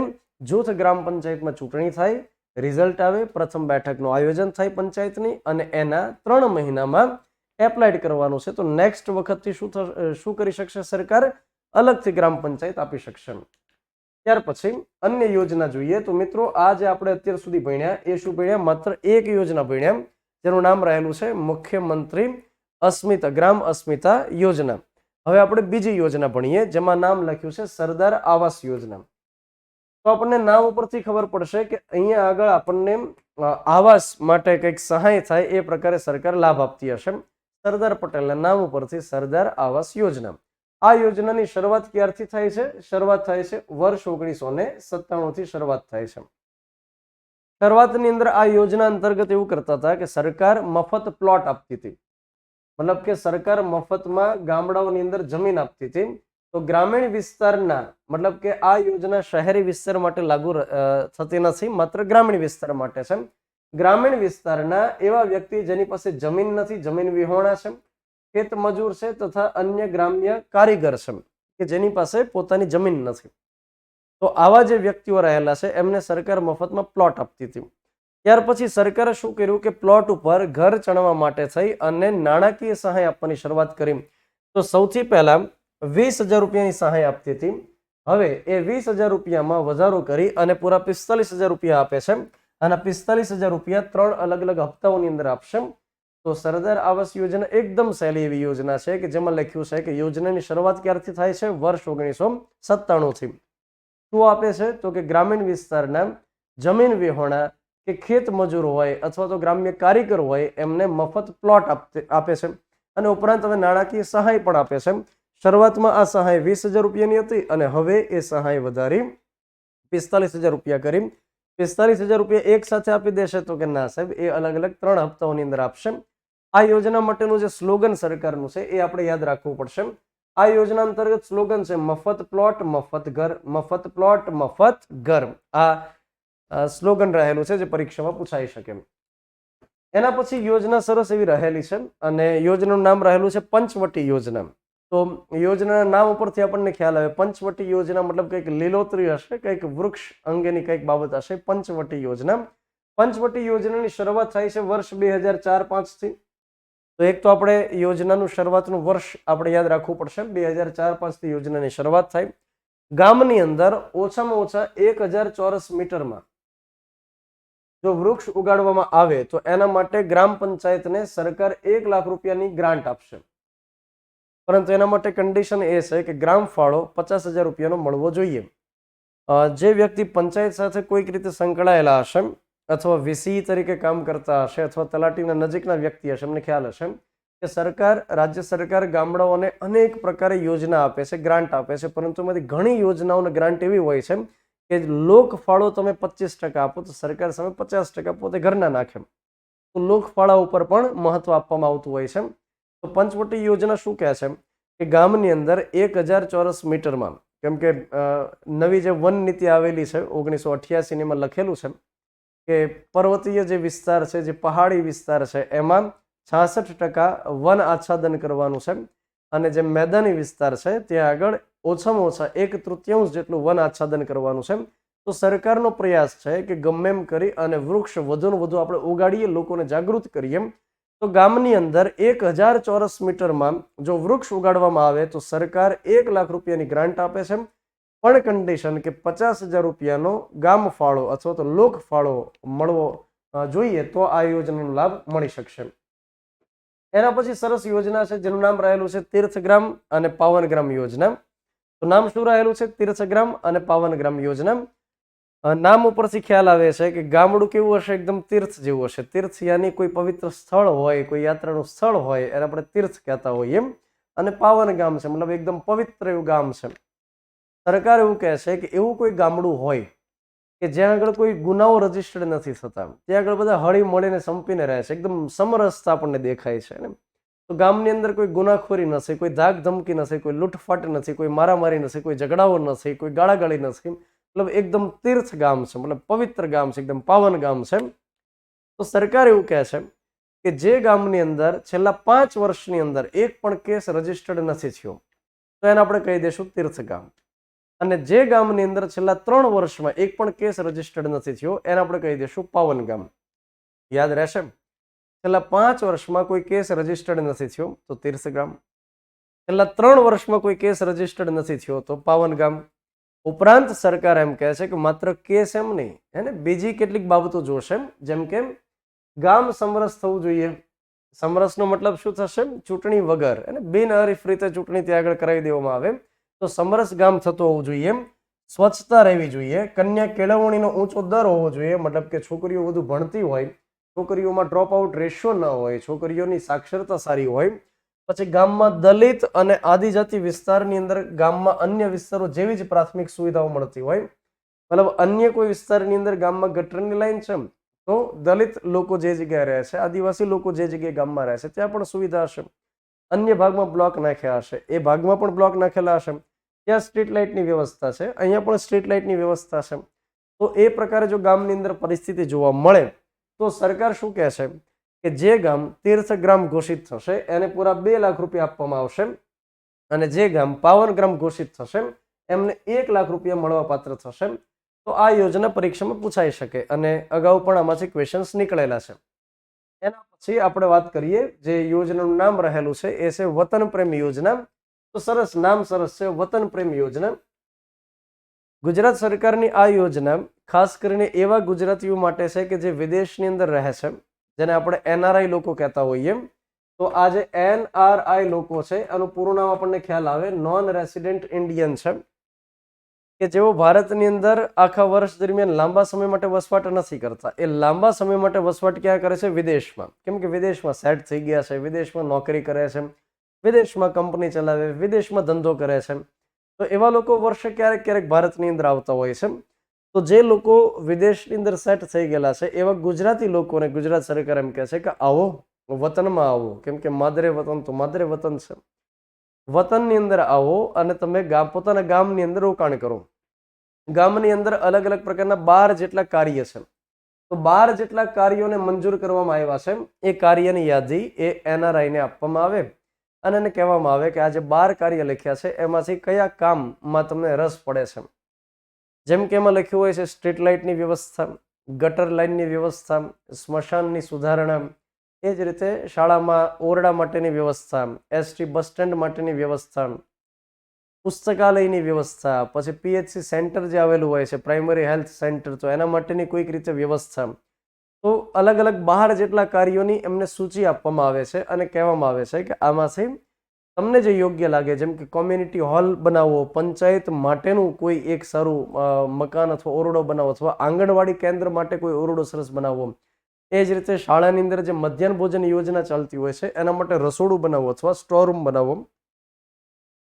જૂથ ગ્રામ પંચાયતમાં ચૂંટણી થાય, રિઝલ્ટ આવે, પ્રથમ બેઠકનું આયોજન થાય પંચાયતની અને એના 3 મહિનામાં એપ્લાઇડ કરવાનું છે. તો નેક્સ્ટ વખતથી શું કરી શકશે સરકાર? અલગથી ગ્રામ પંચાયત આપી શકશે. ત્યાર પછી અન્ય યોજના જોઈએ તો મિત્રો આ જે આપણે અત્યાર સુધી ભણ્યા એ શું ભણ્યા? માત્ર એક યોજના ભણ્યા જેનું નામ રહેલું છે મુખ્યમંત્રી અસ્મિતા ગ્રામ અસ્મિતા યોજના. હવે આપણે બીજી યોજના ભણીએ જેમાં નામ લખ્યું છે સરદાર આવાસ યોજના. તો આપણને નામ ઉપરથી ખબર પડશે કે અહીંયા આગળ આપણને આવાસ માટે કંઈક સહાય થાય એ પ્રકારે સરકાર લાભ આપતી હશે. સરદાર પટેલના નામ ઉપરથી સરદાર આવાસ યોજના. આ યોજનાની શરૂઆત ક્યારથી થાય છે? શરૂઆત થાય છે વર્ષ 1997 થી શરૂઆત થાય છે. શરૂઆતની અંદર આ યોજના અંતર્ગત એવું કરતા હતા કે સરકાર મફત પ્લોટ આપતી હતી, મતલબ કે સરકાર મફતમાં ગામડાઓની અંદર જમીન આપતી હતી. તો ગ્રામીણ વિસ્તારના મતલબ કે આ યોજના શહેરી વિસ્તાર માટે લાગુ થતી નથી, માત્ર ગ્રામીણ વિસ્તાર માટે છે. ગ્રામીણ વિસ્તારના એવા વ્યક્તિ જેની પાસે જમીન નથી, જમીન વિહોણા છે, ખેત મજૂર છે તથા અન્ય ગ્રામ્ય કારીગર છે કે જેની પાસે પોતાની જમીન નથી, તો આવા જે વ્યક્તિઓ રહેલા છે એમને સરકાર મફતમાં પ્લોટ આપતી હતી. ત્યાર પછી સરકારે શું કર્યું કે પ્લોટ ઉપર ઘર ચણવા માટે થઈ અને નાણાકીય સહાય આપવાની શરૂઆત કરી. તો સૌથી પહેલા 20,000 રૂપિયાની સહાય આપતી હતી. હવે એ 20,000 રૂપિયામાં વધારો કરી અને પૂરા 45,000 રૂપિયા આપે છે. અને 45,000 રૂપિયા 3 અલગ અલગ હપ્તાઓની અંદર આપશે. તો સરદાર આવાસ યોજના એકદમ સહેલી એવી યોજના છે કે જેમાં લખ્યું છે કે યોજનાની શરૂઆત ક્યારથી થાય છે? વર્ષ 1997 થી. શું આપે છે? તો કે ગ્રામીણ વિસ્તારના જમીન વિહોણા કે ખેત મજૂર હોય અથવા તો ગ્રામ્ય કારીગર હોય એમને મફત પ્લોટ આપે છે અને ઉપરાંત હવે નાણાકીય સહાય પણ આપે છે. શરૂઆતમાં આ સહાય 20,000 રૂપિયાની હતી અને હવે એ સહાય વધારી 45,000 રૂપિયા કરી. 45,000 રૂપિયા એક સાથે આપી દેશે? તો કે ના સાહેબ, એ અલગ અલગ 3 હપ્તાઓની અંદર આપશે. આ યોજના માટેનું જે સ્લોગન સરકારનું છે એ આપણે યાદ રાખવું પડશે. આ યોજના અંતર્ગત સ્લોગન છે મફત પ્લોટ મફત ઘર, મફત પ્લોટ મફત ઘર. આ સ્લોગન રહેલું છે જે પરીક્ષામાં પૂછાઈ શકે. એના પછી યોજના સરસ એવી રહેલી છે અને યોજનાનું નામ રહેલું છે પંચવટી યોજના. તો યોજનાના નામ ઉપરથી આપણને ખ્યાલ આવે પંચવટી યોજના મતલબ કંઈક લીલોતરી હશે, કંઈક વૃક્ષ અંગેની કંઈક બાબત હશે. પંચવટી યોજના. પંચવટી યોજનાની શરૂઆત થાય છે વર્ષ 2004-05 થી. તો એક તો આપણે યોજનાનું શરૂઆતનું વર્ષ આપણે યાદ રાખવું પડશે. 2004-05 થી યોજનાની શરૂઆત થાય. ગામની અંદર ઓછામાં ઓછા 1,000 ચોરસ મીટરમાં જો વૃક્ષ ઉગાડવામાં આવે તો એના માટે ગ્રામ પંચાયતને સરકાર 1 લાખ રૂપિયાની ગ્રાન્ટ આપશે. પરંતુ એના માટે કન્ડિશન એ છે કે ગ્રામ ફાળો 50,000 રૂપિયાનો મળવો જોઈએ. જે વ્યક્તિ પંચાયત સાથે કોઈક રીતે સંકળાયેલા હશે અથવા વીસી તરીકે કામ કરતા હશે અથવા તલાટીના નજીકના વ્યક્તિ હશે, એમને ખ્યાલ હશે કે સરકાર, રાજ્ય સરકાર ગામડાઓને અનેક પ્રકારે યોજના આપે છે, ગ્રાન્ટ આપે છે, પરંતુ એમાંથી ઘણી યોજનાઓને ગ્રાન્ટ એવી હોય છે કે લોક ફાળો તમે 25% આપો તો સરકાર સામે 50% પોતે ઘરના નાખે. તો લોક ફાળા ઉપર પણ મહત્વ આપવામાં આવતું હોય છે. તો પંચવટી યોજના શું કહે છે કે ગામની અંદર 1,000 ચોરસ મીટરમાં, કેમ કે નવી જે વન નીતિ આવેલી છે 1988 એમાં લખેલું છે કે પર્વતીય જે વિસ્તાર છે, જે પહાડી વિસ્તાર છે એમાં 66% વન આચ્છાદન કરવાનું છે અને જે મેદાની વિસ્તાર છે ત્યાં આગળ ઓછામાં ઓછા 1/3 જેટલું વન આચ્છાદન કરવાનું છે. તો સરકારનો પ્રયાસ છે કે ગમે એમ કરી અને વૃક્ષ વધુને વધુ આપણે ઉગાડીએ, લોકોને જાગૃત કરીએ. તો ગામની અંદર 1,000 ચોરસ મીટરમાં જો વૃક્ષ ઉગાડવામાં આવે તો સરકાર 1 લાખ રૂપિયાની ગ્રાન્ટ આપે છે. પણ કન્ડિશન કે 50,000 રૂપિયાનો ગામ ફાળો અથવા તો લોક ફાળો મળવો જોઈએ તો આ યોજનાનો લાભ મળી શકશે. એના પછી સરસ યોજના છે જેનું નામ રહેલું છે તીર્થગ્રામ અને પાવનગ્રામ યોજના. તો નામ શું રહેલું છે? તીર્થગ્રામ અને પાવનગ્રામ યોજના. નામ ઉપરથી ખ્યાલ આવે છે કે ગામડું કેવું હશે? એકદમ તીર્થ જેવું હશે. તીર્થ યાની કોઈ પવિત્ર સ્થળ હોય, કોઈ યાત્રાનું સ્થળ હોય એને આપણે તીર્થ કહેતા હોઈએ. અને પાવન ગામ છે મતલબ એકદમ પવિત્ર એવું ગામ છે. સરકાર એવું કહે છે કે એવું કોઈ ગામડું હોય કે જ્યાં આગળ કોઈ ગુનાઓ રજીસ્ટર્ડ નથી થતા, ત્યાં આગળ બધા હળી મળીને સંપીને રહે છે, એકદમ સમરસતા આપણને દેખાય છે. તો ગામની અંદર કોઈ ગુનાખોરી નથી, કોઈ ધાક ધમકી નથી, કોઈ લૂંટફાટ નથી, કોઈ મારામારી નથી, કોઈ ઝઘડાઓ નથી, કોઈ ગાળાગાળી નથી. મતલબ એકદમ તીર્થ ગામ છે, મતલબ પવિત્ર ગામ છે, એકદમ પાવન ગામ છે. તો સરકાર એવું કહે છે કે જે ગામની અંદર છેલ્લા 5 વર્ષની અંદર એક પણ કેસ રજીસ્ટર્ડ નથી થયો તો એને આપણે કહી દઈશું તીર્થગામ. અને જે ગામની અંદર છેલ્લા 3 વર્ષમાં એક પણ કેસ રજીસ્ટર્ડ નથી થયો એને આપણે કહી દઈશું પાવનગામ. યાદ રહેશે? છેલ્લા 5 વર્ષમાં કોઈ કેસ રજીસ્ટર્ડ નથી થયો તો તીર્થગામ. છેલ્લા 3 વર્ષમાં કોઈ કેસ રજીસ્ટર્ડ નથી થયો તો પાવનગામ. ઉપરાંત સરકાર એમ કહે છે કે માત્ર કેસ એમ નહીં, એને બીજી કેટલીક બાબતો જોશે, જેમ કે ગામ સમરસ થવું જોઈએ. સમરસનો મતલબ શું થશે? ચૂંટણી વગર અને બિનહરીફ રીતે ચૂંટણી ત્યાં આગળ કરાવી દેવામાં આવે તો સમરસ ગામ થતું હોવું જોઈએ. સ્વચ્છતા રહેવી જોઈએ. કન્યા કેળવણીનો ઊંચો દર હોવો જોઈએ, મતલબ કે છોકરીઓ વધુ ભણતી હોય, છોકરીઓમાં ડ્રોપ આઉટ રેશિયો ન હોય, છોકરીઓની સાક્ષરતા સારી હોય. પછી ગામમાં દલિત અને આદિજાતિ વિસ્તારની અંદર ગામમાં અન્ય વિસ્તારો જેવી જ પ્રાથમિક સુવિધાઓ મળતી હોય. મતલબ અન્ય કોઈ વિસ્તારની અંદર ગામમાં ગટરની લાઈન છે તો દલિત લોકો જે જગ્યાએ રહે છે, આદિવાસી લોકો જે જગ્યાએ ગામમાં રહે છે ત્યાં પણ સુવિધા હશે. અન્ય ભાગમાં બ્લોક નાખ્યા હશે, એ ભાગમાં પણ બ્લોક નાખેલા હશે. ત્યાં સ્ટ્રીટ લાઇટની વ્યવસ્થા છે, અહીંયા પણ સ્ટ્રીટ લાઇટની વ્યવસ્થા છે. તો એ પ્રકારે જો ગામની અંદર પરિસ્થિતિ જોવા મળે તો સરકાર શું કહે છે કે જે ગામ તીર્થગ્રામ ઘોષિત થશે એને પૂરા 2 લાખ રૂપિયા આપવામાં આવશે અને જે ગામ પાવનગ્રામ ઘોષિત થશે એમને 1 લાખ રૂપિયા મળવા પાત્ર થશે. તો આ યોજના પરીક્ષામાં પૂછાઈ શકે અને અગાઉ પણ આમાંથી ક્વેશ્ચન્સ નીકળેલા છે. એના પછી આપણે વાત કરીએ જે યોજનાનું નામ રહેલું છે એ છે વતન પ્રેમ યોજના. તો સરસ નામ, સરસ છે, વતન પ્રેમ યોજના. ગુજરાત સરકારની આ યોજના ખાસ કરીને એવા ગુજરાતીઓ માટે છે કે જે વિદેશની અંદર રહે છે, જેને આપણે NRI લોકો કહેતા હોઈએ. તો આ જે NRI લોકો છે આનું પૂરું નામ આપણને ખ્યાલ આવે, નોન રેસિડેન્ટ ઇન્ડિયન છે, કે જેઓ ભારતની અંદર આખા વર્ષ દરમિયાન લાંબા સમય માટે વસવાટ નથી કરતા. એ લાંબા સમય માટે વસવાટ ક્યાં કરે છે? વિદેશમાં. કેમ કે વિદેશમાં સેટ થઈ ગયા છે, વિદેશમાં નોકરી કરે છે, વિદેશમાં કંપની ચલાવે, વિદેશમાં ધંધો કરે છે. તો એવા લોકો વર્ષે ક્યારેક ક્યારેક ભારતની અંદર આવતા હોય છે. તો જે લોકો વિદેશની અંદર સેટ થઈ ગયેલા છે એવા ગુજરાતી લોકોને ગુજરાત સરકાર એમ કહે છે કે આવો, વતનમાં આવો. કેમ કે માદરે વતન તો માદરે વતન છે. વતનની અંદર આવો અને તમે પોતાના ગામની અંદર રોકાણ કરો. ગામની અંદર અલગ અલગ પ્રકારના 12 જેટલા કાર્ય છે. તો 12 જેટલા કાર્યોને મંજૂર કરવામાં આવ્યા છે. એ કાર્યની યાદી એ NRI ને આપવામાં આવે અને એને કહેવામાં આવે કે આ જે 12 કાર્ય લખ્યા છે એમાંથી કયા કામમાં તમને રસ પડે છે. જેમ કે એમાં લખ્યું હોય છે સ્ટ્રીટ લાઇટની વ્યવસ્થા, ગટર લાઇનની વ્યવસ્થા, સ્મશાનની સુધારણા, એ જ રીતે શાળામાં ઓરડા માટેની વ્યવસ્થા, ST બસ સ્ટેન્ડ માટેની વ્યવસ્થા, પુસ્તકાલયની વ્યવસ્થા, પછી PHC સેન્ટર જે આવેલું હોય છે પ્રાઇમરી હેલ્થ સેન્ટર, તો એના માટેની કોઈક રીતે વ્યવસ્થા. તો અલગ અલગ 12 જેટલા કાર્યોની એમને સૂચિ આપવામાં આવે છે અને કહેવામાં આવે છે કે આમાંથી તમને જે યોગ્ય લાગે, જેમ કે કોમ્યુનિટી હોલ બનાવવો, પંચાયત માટેનું કોઈ એક સારું મકાન અથવા ઓરડો બનાવવો, અથવા આંગણવાડી કેન્દ્ર માટે કોઈ ઓરડો સરસ બનાવવો, એ જ રીતે શાળાની અંદર જે મધ્યાહન ભોજન યોજના ચાલતી હોય છે એના માટે રસોડું બનાવવું અથવા સ્ટોર રૂમ બનાવવો.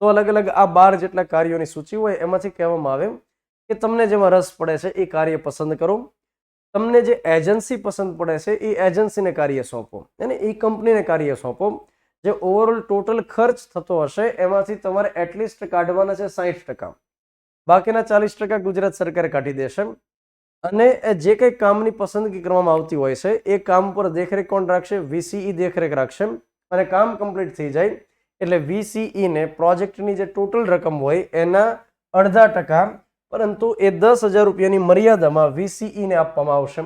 તો અલગ અલગ આ 12 જેટલા કાર્યોની સૂચિ હોય એમાંથી કહેવામાં આવે કે તમને જેમાં રસ પડે છે એ કાર્ય પસંદ કરો. તમને જે એજન્સી પસંદ પડે છે એ એજન્સીને કાર્ય સોંપો અને એ કંપનીને કાર્ય સોંપો. જે ઓવરઓલ ટોટલ ખર્ચ થતો હશે એમાંથી તમારે એટલીસ્ટ કાઢવાના છે 60%. બાકીના 40% ગુજરાત સરકાર કાઢી દેશે. અને જે કંઈ કામની પસંદગી કરવામાં આવતી હોય છે એ કામ પર દેખરેખ કોણ રાખશે? VCE દેખરેખ રાખશે. અને કામ કમ્પ્લીટ થઈ જાય એટલે VCE ને પ્રોજેક્ટની જે ટોટલ રકમ હોય એના 0.5%, પરંતુ એ 10,000 રૂપિયાની મર્યાદામાં VCE ને આપવામાં આવશે.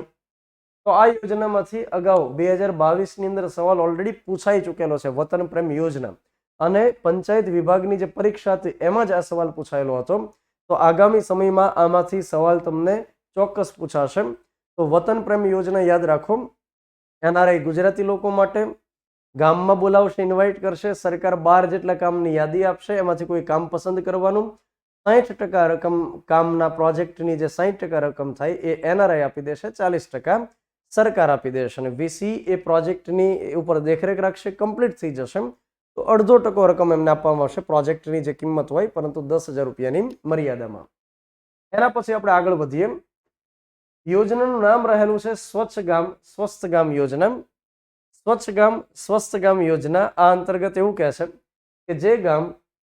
તો આ યોજનામાંથી અગાઉ 2022ની અંદર સવાલ ઓલરેડી પૂછાઈ ચૂકેલો છે, વતન પ્રેમ યોજના, અને પંચાયત વિભાગની જે પરીક્ષા હતી એમાં જ આ સવાલ પૂછાયેલો હતો. તો આગામી સમયમાં આમાંથી સવાલ તમને ચોક્કસ પૂછાશે. તો વતન પ્રેમ યોજના યાદ રાખો. NRI ગુજરાતી લોકો માટે ગામમાં બોલાવશે, ઇન્વાઇટ કરશે, સરકાર 12 જેટલા કામની યાદી આપશે, એમાંથી કોઈ કામ પસંદ કરવાનું. 60% રકમ કામના પ્રોજેક્ટની જે 60% રકમ થાય એ NRI આપી દેશે, 40% સરકાર આપી દેશે. અને VC એ પ્રોજેક્ટની ઉપર દેખરેખ રાખશે. કમ્પ્લીટ થઈ જશે તો 0.5% રકમ એમને આપવામાં આવશે પ્રોજેક્ટની જે કિંમત હોય, પરંતુ 10,000 રૂપિયાની મર્યાદામાં. એના પછી આપણે આગળ વધીએ. યોજનાનું નામ રહેલું છે સ્વચ્છ ગામ સ્વસ્થ ગામ યોજના. સ્વચ્છ ગામ સ્વસ્થ ગામ યોજના આ અંતર્ગત એવું કહે છે કે જે ગામ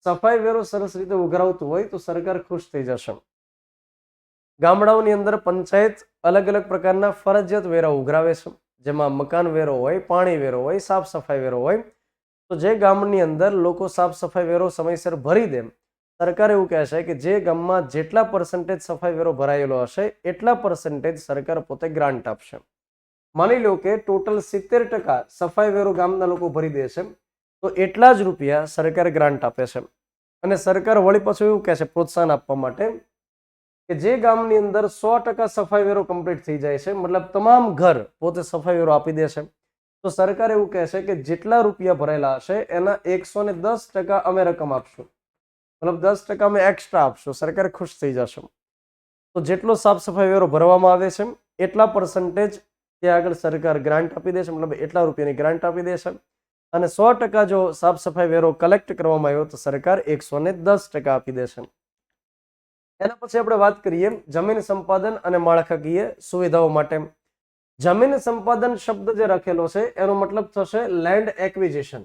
સફાઈ વેરો સરસ રીતે ઉઘરાવતું હોય તો સરકાર ખુશ થઈ જશે. ગામડાઓની અંદર પંચાયત અલગ અલગ પ્રકારના ફરજિયાત વેરા ઉઘરાવે છે, જેમાં મકાન વેરો હોય, પાણી વેરો હોય, સાફ સફાઈ વેરો હોય, તો જે ગામની અંદર લોકો સાફ સફાઈ વેરો સમયસર ભરી દે, સરકાર એવું કહે છે કે જે ગામમાં જેટલા પર્સન્ટેજ સફાઈ વેરો ભરાયેલો હશે એટલા પર્સન્ટેજ સરકાર પોતે ગ્રાન્ટ આપશે. માની લો કે ટોટલ 70% સફાઈ વેરો ગામના લોકો ભરી દે છે, તો એટલા જ રૂપિયા સરકાર ગ્રાન્ટ આપે છે. અને સરકાર વળી પાછું એવું કહે છે પ્રોત્સાહન આપવા માટે કે જે ગામની અંદર 100% સફાઈ વેરો કમ્પ્લીટ થઈ જાય છે, મતલબ તમામ ઘર પોતે સફાઈ વેરો આપી દે છે, તો સરકાર એવું કહે છે કે જેટલા રૂપિયા ભરેલા હશે એના 110% અમે રકમ આપશું, મતલબ 10% અમે એક્સ્ટ્રા આપશું. સરકાર ખુશ થઈ જશે. તો જેટલો સાફ સફાઈ વેરો ભરવામાં આવે છે એટલા પર્સન્ટેજ ત્યાં આગળ સરકાર ગ્રાન્ટ આપી દે છે, મતલબ એટલા રૂપિયાની ગ્રાન્ટ આપી દે છે. અને 100% જો સાફ સફાઈ વેરો કલેક્ટ કરવામાં આવ્યો તો સરકાર 110% આપી દે છે. એના પછી આપણે વાત કરીએ જમીન સંપાદન અને માળખાકીય સુવિધાઓ માટે. જમીન સંપાદન શબ્દ જે રાખેલો છે એનો મતલબ થશે લેન્ડ એક્વિઝિશન.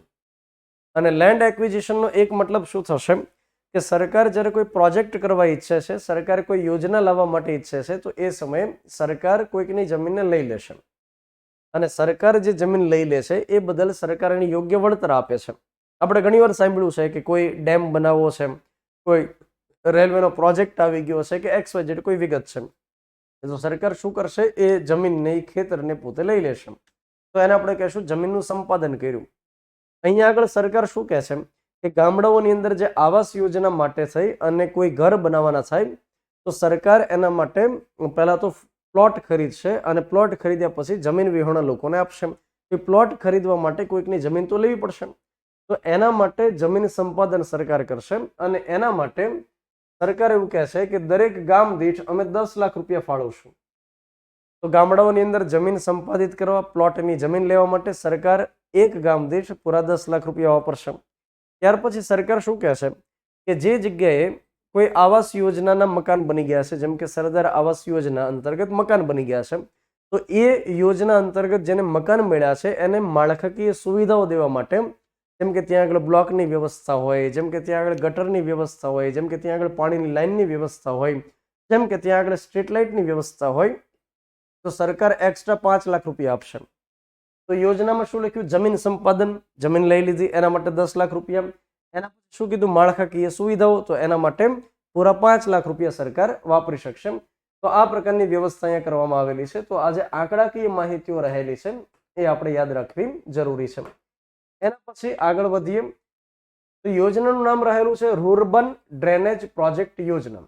અને લેન્ડ એક્વિઝિશનનો એક મતલબ શું થશે કે સરકાર જ્યારે કોઈ પ્રોજેક્ટ કરવા ઈચ્છે છે, સરકાર કોઈ યોજના લાવવા માટે ઈચ્છે છે, તો એ સમયે સરકાર કોઈકની જમીનને લઈ લેશે. અને સરકાર જે જમીન લઈ લે છે એ બદલ સરકાર એની યોગ્ય વળતર આપે છે. આપણે ઘણીવાર સાંભળ્યું છે કે કોઈ ડેમ બનાવવો છે, કોઈ રેલવેનો પ્રોજેક્ટ આવી ગયો છે કે XYZ કોઈ વિગત છે, તો સરકાર શું કરશે, એ જમીનને, ખેતરને પોતે લઈ લેશે. તો એને આપણે કહેશું જમીનનું સંપાદન કર્યું. અહીંયા આગળ સરકાર શું કહે છે કે ગામડાઓની અંદર જે આવાસ યોજના માટે થઈ અને કોઈ ઘર બનાવવાના થાય તો સરકાર એના માટે પહેલા તો પ્લોટ ખરીદશે અને પ્લોટ ખરીદ્યા પછી જમીન વિહોણા લોકોને આપશે. એ પ્લોટ ખરીદવા માટે કોઈકની જમીન તો લેવી પડશે, તો એના માટે જમીન સંપાદન સરકાર કરશે. અને એના માટે સરકાર એવું કહે છે કે દરેક ગામ દીઠ અમે 10 લાખ રૂપિયા ફાળવશું. તો ગામડાઓની અંદર જમીન સંપાદિત કરવા, પ્લોટની જમીન લેવા માટે સરકાર એક ગામ દીઠ પૂરા 10 લાખ રૂપિયા વાપરશે. ત્યાર પછી સરકાર શું કહે છે કે જે જગ્યાએ કોઈ આવાસ યોજનાના મકાન બની ગયા છે, જેમ કે સરદાર આવાસ યોજના અંતર્ગત મકાન બની ગયા છે, તો એ યોજના અંતર્ગત જેને મકાન મળ્યા છે એને માળખાકીય સુવિધાઓ દેવા માટે, જેમ કે ત્યાં આગળ બ્લોકની વ્યવસ્થા હોય, જેમ કે ત્યાં આગળ ગટરની વ્યવસ્થા હોય, જેમ કે ત્યાં આગળ પાણીની લાઇનની વ્યવસ્થા હોય, જેમ કે ત્યાં આગળ સ્ટ્રીટ લાઇટની વ્યવસ્થા હોય, તો સરકાર એક્સ્ટ્રા 5 લાખ રૂપિયા આપશે. તો યોજનામાં શું લખ્યું? જમીન સંપાદન, જમીન લઈ લીધી એના માટે 10 લાખ રૂપિયા. એના પછી શું કીધું? માળખાકીય સુવિધાઓ, તો એના માટે પૂરા 5 લાખ રૂપિયા સરકાર વાપરી શકશે. તો આ પ્રકારની વ્યવસ્થા અહીંયા કરવામાં આવેલી છે. તો આજે આંકડાકીય માહિતીઓ રહેલી છે એ આપણે યાદ રાખવી જરૂરી છે. એના પછી આગળ વધીએ તો યોજનાનું નામ રહેલું છે રૂરબન ડ્રેનેજ પ્રોજેક્ટ યોજના.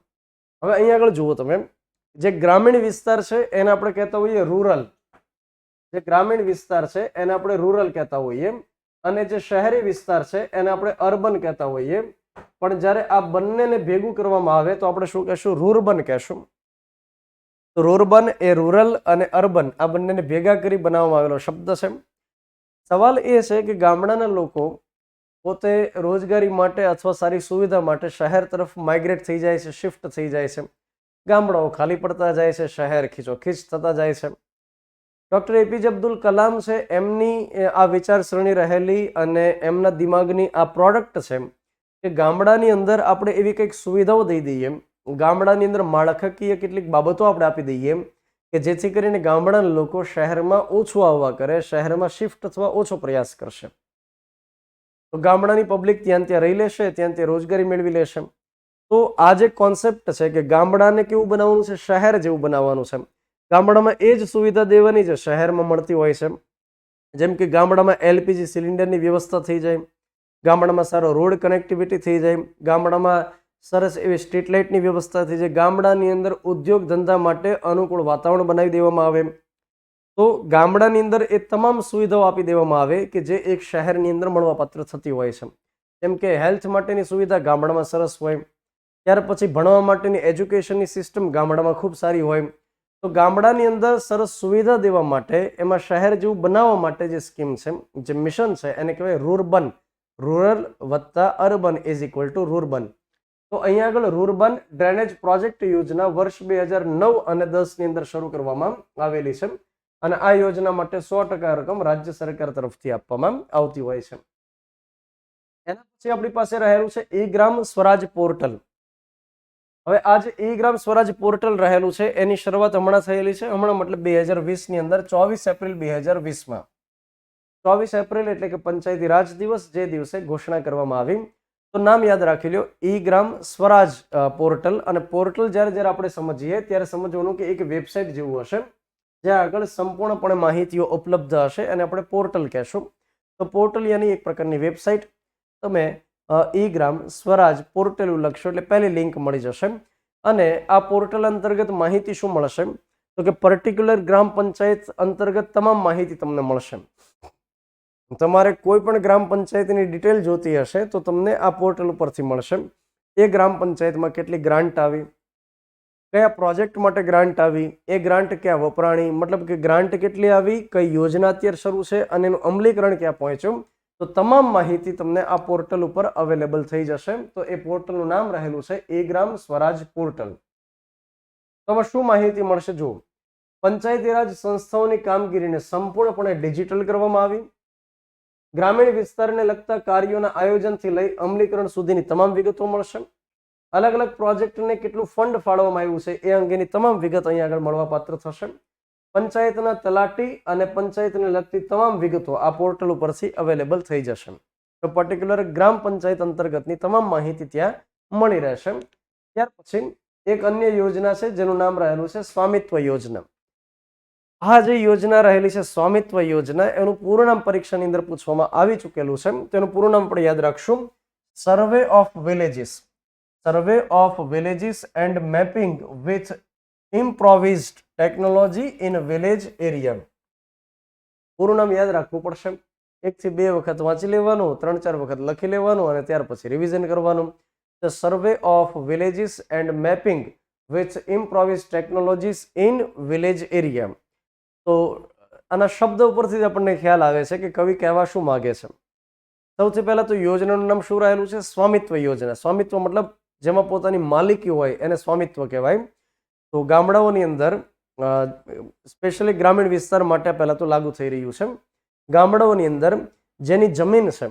હવે અહીંયા આગળ જુઓ તમે, જે ગ્રામીણ વિસ્તાર છે એને આપણે કહેતા હોઈએ રૂરલ, જે ગ્રામીણ વિસ્તાર છે એને આપણે રૂરલ કહેતા હોઈએ, અને જે શહેરી વિસ્તાર છે એને આપણે અર્બન કહેતા હોઈએ. પણ જ્યારે આ બંનેને ભેગું કરવામાં આવે તો આપણે શું કહેશું? રૂરબન કહેશું. તો રૂરબન એ રૂરલ અને અર્બન આ બંનેને ભેગા કરી બનાવવામાં આવેલો શબ્દ છે. સવાલ એ છે કે ગામડાના લોકો પોતે રોજગારી માટે અથવા સારી સુવિધા માટે શહેર તરફ માઇગ્રેટ થઈ જાય છે, શિફ્ટ થઈ જાય છે. ગામડાઓ ખાલી પડતા જાય છે, શહેર ખીચોખીચ થતા જાય છે. ડૉક્ટર એપીજે અબ્દુલ કલામ છે, એમની આ વિચારસરણી રહેલી અને એમના દિમાગની આ પ્રોડક્ટ છે કે ગામડાની અંદર આપણે એવી કંઈક સુવિધાઓ દઈ દઈએ, ગામડાની અંદર માળખાકીય કેટલીક બાબતો આપણે આપી દઈએ કે જેથી કરીને ગામડાના લોકો શહેરમાં ઓછું આવવા કરે, શહેરમાં શિફ્ટ થવા ઓછો પ્રયાસ કરશે. તો ગામડાની પબ્લિક ત્યાં રહી લેશે, ત્યાં રોજગારી મેળવી લેશે. તો આ જે કોન્સેપ્ટ છે કે ગામડાને કેવું બનાવવાનું છે? શહેર જેવું બનાવવાનું છે. ગામડામાં એ જ સુવિધા દેવાની છે શહેરમાં મળતી હોય છે. જેમ કે ગામડામાં LPG સિલિન્ડરની વ્યવસ્થા થઈ જાય, ગામડામાં સારો રોડ કનેક્ટિવિટી થઈ જાય, ગામડામાં સરસ એવી સ્ટ્રીટ લાઇટની વ્યવસ્થા થઈ જાય, ગામડાની અંદર ઉદ્યોગ ધંધા માટે અનુકૂળ વાતાવરણ બનાવી દેવામાં આવે. તો ગામડાની અંદર એ તમામ સુવિધાઓ આપી દેવામાં આવે કે જે એક શહેરની અંદર મળવાપાત્ર થતી હોય છે. જેમ કે હેલ્થ માટેની સુવિધા ગામડામાં સરસ હોય, ત્યાર પછી ભણવા માટેની એજ્યુકેશનની સિસ્ટમ ગામડામાં ખૂબ સારી હોય. તો ગામડાની અંદર સરસ સુવિધા દેવા માટે, એમાં શહેર જેવું બનાવવા માટે જે સ્કીમ છે, જે મિશન છે, એને કહેવાય રૂરબન. રૂરલ વત્તા urban is equal to rurban. તો અહીંયા આગળ રૂરબન ડ્રેનેજ પ્રોજેક્ટ યોજના વર્ષ 2009 અને 10 ની અંદર શરૂ કરવામાં આવેલી છે. અને આ યોજના માટે 100% રકમ રાજ્ય સરકાર તરફથી આપવામાં આવતી હોય છે. એના પછી આપણી પાસે રહેલું છે ઈ ગ્રામ સ્વરાજ પોર્ટલ. હવે આ જે ઈ ગ્રામ સ્વરાજ પોર્ટલ રહેલું છે એની શરૂઆત હમણાં થયેલી છે, હમણાં મતલબ 2020 ની અંદર 24 એપ્રિલ 2020માં, 24 એપ્રિલ એટલે કે પંચાયતી રાજ દિવસ, જે દિવસે ઘોષણા કરવામાં આવી. તો નામ યાદ રાખી લો, ઈ ગ્રામ સ્વરાજ પોર્ટલ. અને પોર્ટલ જ્યારે આપણે સમજીએ ત્યારે સમજવાનું કે એક વેબસાઇટ જેવું હશે જ્યાં આગળ સંપૂર્ણપણે માહિતીઓ ઉપલબ્ધ હશે અને આપણે પોર્ટલ કહેશું. તો પોર્ટલ યાની એક પ્રકારની વેબસાઇટ. તમે ઈ ગ્રામ સ્વરાજ પોર્ટલ લખશો એટલે પહેલી લિંક મળી જશે. અને આ પોર્ટલ અંતર્ગત માહિતી શું મળશે? તો કે પર્ટિક્યુલર ગ્રામ પંચાયત અંતર્ગત તમામ માહિતી તમને મળશે. તમારે કોઈ પણ ગ્રામ પંચાયતની ડિટેલ જોતી હશે તો તમને આ પોર્ટલ ઉપરથી મળશે. એ ગ્રામ પંચાયતમાં કેટલી ગ્રાન્ટ આવી, કયા પ્રોજેક્ટ માટે ગ્રાન્ટ આવી, એ ગ્રાન્ટ ક્યાં વપરાણી, મતલબ કે ગ્રાન્ટ કેટલી આવી, કઈ યોજના અત્યારે શરૂ છે અને એનું અમલીકરણ ક્યાં પહોંચ્યું, તો તમામ માહિતી તમને આ પોર્ટલ ઉપર અવેલેબલ થઈ જશે. તો એ પોર્ટલનું નામ રહેલું છે ઈ ગ્રામ સ્વરાજ પોર્ટલ. તો શું માહિતી મળશે? જુઓ, પંચાયતી રાજ સંસ્થાઓની કામગીરીને સંપૂર્ણપણે ડિજિટલ કરવામાં આવી. ગ્રામીણ વિસ્તારને લગતા કાર્યોના આયોજનથી લઈ અમલીકરણ સુધીની તમામ વિગતો મળશે. અલગ અલગ પ્રોજેક્ટને કેટલું ફંડ ફાળવવામાં આવ્યું છે એ અંગેની તમામ વિગત અહીંયા આગળ મળવાપાત્ર થશે. પંચાયતના તલાટી અને પંચાયતને લગતી તમામ વિગતો આ પોર્ટલ ઉપરથી અવેલેબલ થઈ જશે. તો પર્ટિક્યુલર ગ્રામ પંચાયત અંતર્ગતની તમામ માહિતી ત્યાં મળી રહેશે. ત્યાર પછી એક અન્ય યોજના છે જેનું નામ રહેલું છે સ્વામિત્વ યોજના. આ જે યોજના રહેલી છે સ્વામિત્વ યોજના, એનું પૂરું નામ પરીક્ષાની અંદર પૂછવામાં આવી ચૂકેલું છે. તેનું પૂરું નામ આપણે યાદ રાખશું, survey of villages. Survey of villages and mapping with improvised technology in village area. પૂરું નામ યાદ રાખવું પડશે. 1 થી 2 વખત વાંચી લેવાનું, 3-4 વખત લખી લેવાનું અને ત્યાર પછી રિવિઝન કરવાનું. The survey of villages and mapping with improvised technologies in village area. તો આના શબ્દ ઉપરથી જ આપણને ખ્યાલ આવે છે કે કવિ કહેવા શું માગે છે. સૌથી પહેલા તો યોજનાનું નામ શું રહેલું છે? સ્વામિત્વ યોજના. સ્વામિત્વ મતલબ જેમાં પોતાની માલિકી હોય એને સ્વામિત્વ કહેવાય. તો ગામડાઓની અંદર સ્પેશિયલી ગ્રામીણ વિસ્તાર માટે પહેલાં તો લાગુ થઈ રહ્યું છે. ગામડાઓની અંદર જેની જમીન છે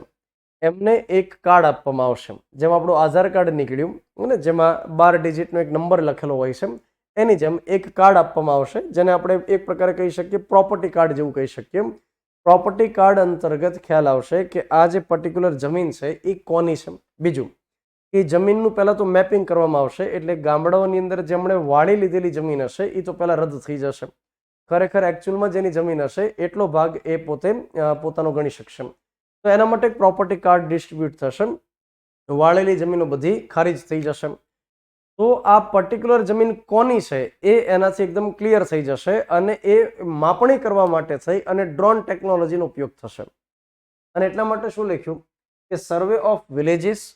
એમને એક કાર્ડ આપવામાં આવશે, જેમાં આપણું આધાર કાર્ડ નીકળ્યું અને જેમાં 12 ડિજિટનો એક નંબર લખેલો હોય છે, એની જેમ એક કાર્ડ આપવામાં આવશે જેને આપણે એક પ્રકારે કહી શકીએ પ્રોપર્ટી કાર્ડ જેવું કહી શકીએ. પ્રોપર્ટી કાર્ડ અંતર્ગત ખ્યાલ આવશે કે આ જે પર્ટિક્યુલર જમીન છે એ કોની છે. બીજું કે જમીનનું પહેલાં તો મેપિંગ કરવામાં આવશે, એટલે ગામડાઓની અંદર જેમણે વાળી લીધેલી જમીન હશે એ તો પહેલાં રદ થઈ જશે. ખરેખર એકચ્યુઅલમાં જેની જમીન હશે એટલો ભાગ એ પોતે પોતાનો ગણી શકશે. તો એના માટે પ્રોપર્ટી કાર્ડ ડિસ્ટ્રીબ્યુટ થશે. વાળેલી જમીનો બધી ખારીજ થઈ જશે. તો આ પર્ટિક્યુલર જમીન કોની છે એ એનાથી એકદમ ક્લિયર થઈ જશે અને એ માપણી કરવા માટે થઈ અને ડ્રોન ટેકનોલોજીનો ઉપયોગ થશે. અને એટલા માટે શું લખ્યું કે survey of villages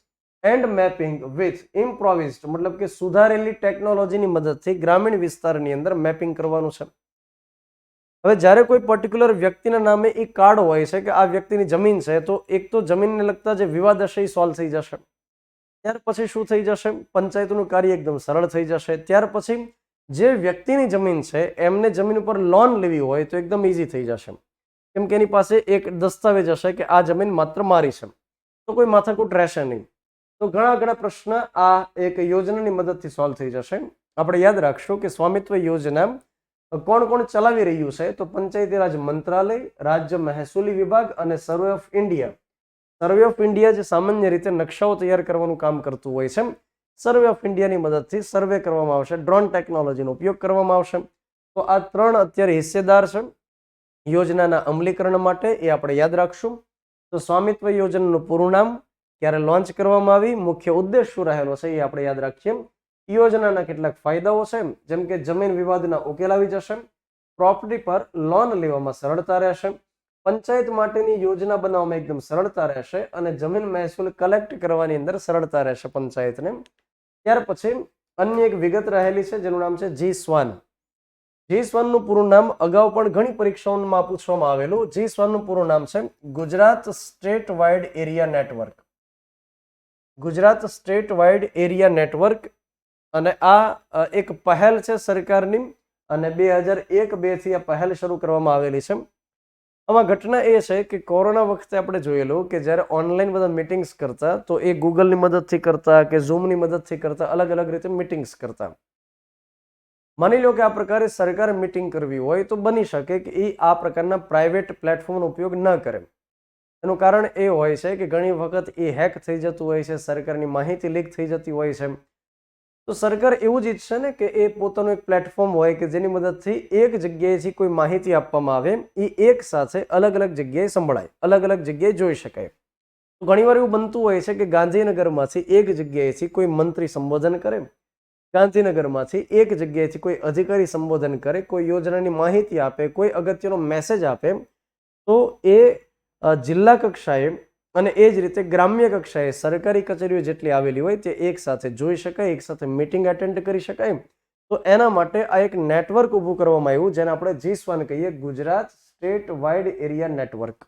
and mapping with improvised, મતલબ કે સુધારેલી ટેકનોલોજીની મદદથી ગ્રામીણ વિસ્તારની અંદર મેપિંગ કરવાનું છે. હવે જ્યારે કોઈ પર્ટિક્યુલર વ્યક્તિના નામે એ કાર્ડ હોય છે કે આ વ્યક્તિની જમીન છે, તો એક તો જમીનને લગતા જે વિવાદ હશે એ સોલ્વ થઈ જશે. ત્યાર પછી શું થઈ જશે? પંચાયતનું કાર્ય એકદમ સરળ થઈ જશે. ત્યાર પછી જે વ્યક્તિની જમીન છે એમને જમીન ઉપર લોન લેવી હોય તો એકદમ ઇઝી થઈ જશે, કેમ કે એની પાસે એક દસ્તાવેજ હશે કે આ જમીન માત્ર મારી છે, તો કોઈ માથાકૂટ રહેશે નહીં. તો ઘણા પ્રશ્ન આ એક યોજનાની મદદથી સોલ્વ થઈ જશે. આપણે યાદ રાખશું કે સ્વામિત્વ યોજના કોણ કોણ ચલાવી રહ્યું છે? તો પંચાયતી રાજ મંત્રાલય, રાજ્ય મહેસૂલી વિભાગ અને survey of India. Survey of India જે સામાન્ય રીતે નકશાઓ તૈયાર કરવાનું કામ કરતું હોય છે, સર્વે ઓફ ઇન્ડિયાની મદદથી સર્વે કરવામાં આવશે, ડ્રોન ટેકનોલોજીનો ઉપયોગ કરવામાં આવશે. તો આ 3 અત્યારે હિસ્સેદાર છે યોજનાના અમલીકરણ માટે, એ આપણે યાદ રાખશું. તો સ્વામિત્વ યોજનાનું પૂરું નામ, ક્યારે લોન્ચ કરવામાં આવી, મુખ્ય ઉદ્દેશ શું રહેલો છે એ આપણે યાદ રાખીએ. યોજનાના કેટલાક ફાયદાઓ છે, જેમ કે જમીન વિવાદના ઉકેલ આવી જશે, પ્રોપર્ટી પર લોન લેવામાં સરળતા રહેશે, પંચાયત માટેની યોજના બનાવવામાં એકદમ સરળતા રહેશે અને જમીન મહેસૂલ કલેક્ટ કરવાની અંદર સરળતા રહેશે પંચાયતને. ત્યાર પછી અન્ય એક વિગત રહેલી છે જેનું નામ છે GSWAN. GSWANનું પૂરું નામ અગાઉ પણ ઘણી પરીક્ષાઓમાં પૂછવામાં આવેલું. GSWANનું પૂરું નામ છે Gujarat state wide area network. Gujarat state wide area network. અને આ એક પહેલ છે સરકારની અને 2001-2 થી આ પહેલ શરૂ કરવામાં આવેલી છે. આમાં ઘટના એ છે કે કોરોના વખતે આપણે જોયેલું કે જ્યારે ઓનલાઈન બધા મીટિંગ્સ કરતા તો એ ગૂગલની મદદથી કરતા કે ઝૂમની મદદથી કરતા, અલગ અલગ રીતે મીટિંગ્સ કરતા. માની લો કે આ પ્રકારે સરકારે મીટિંગ કરવી હોય તો બની શકે કે એ આ પ્રકારના પ્રાઇવેટ પ્લેટફોર્મનો ઉપયોગ ન કરે. એનું કારણ એ હોય છે કે ઘણી વખત એ હેક થઈ જતું હોય છે, સરકારની માહિતી લીક થઈ જતી હોય છે. તો સરકાર એવું જ ઈચ્છે ને કે એ પોતાનું એક પ્લેટફોર્મ હોય કે જેની મદદથી એક જગ્યાએથી કોઈ માહિતી આપવામાં આવે એ એક સાથે અલગ અલગ જગ્યાએ સંભળાય, અલગ અલગ જગ્યાએ જોઈ શકાય. તો ઘણીવાર એવું બનતું હોય છે કે ગાંધીનગરમાંથી એક જગ્યાએથી કોઈ મંત્રી સંબોધન કરે, ગાંધીનગરમાંથી એક જગ્યાએથી કોઈ અધિકારી સંબોધન કરે, કોઈ યોજનાની માહિતી આપે, કોઈ અગત્યનો મેસેજ આપે, તો એ જિલ્લા કક્ષાએ અને એ જ રીતે ગ્રામ્ય કક્ષાએ સરકારી કચેરીઓ જેટલી આવેલી હોય તે એક સાથે જોઈ શકાય, એક સાથે મીટિંગ એટેન્ડ કરી શકાય. તો એના માટે આ એક નેટવર્ક ઊભું કરવામાં આવ્યું જેને આપણે GSWAN કહીએ, Gujarat state wide area network.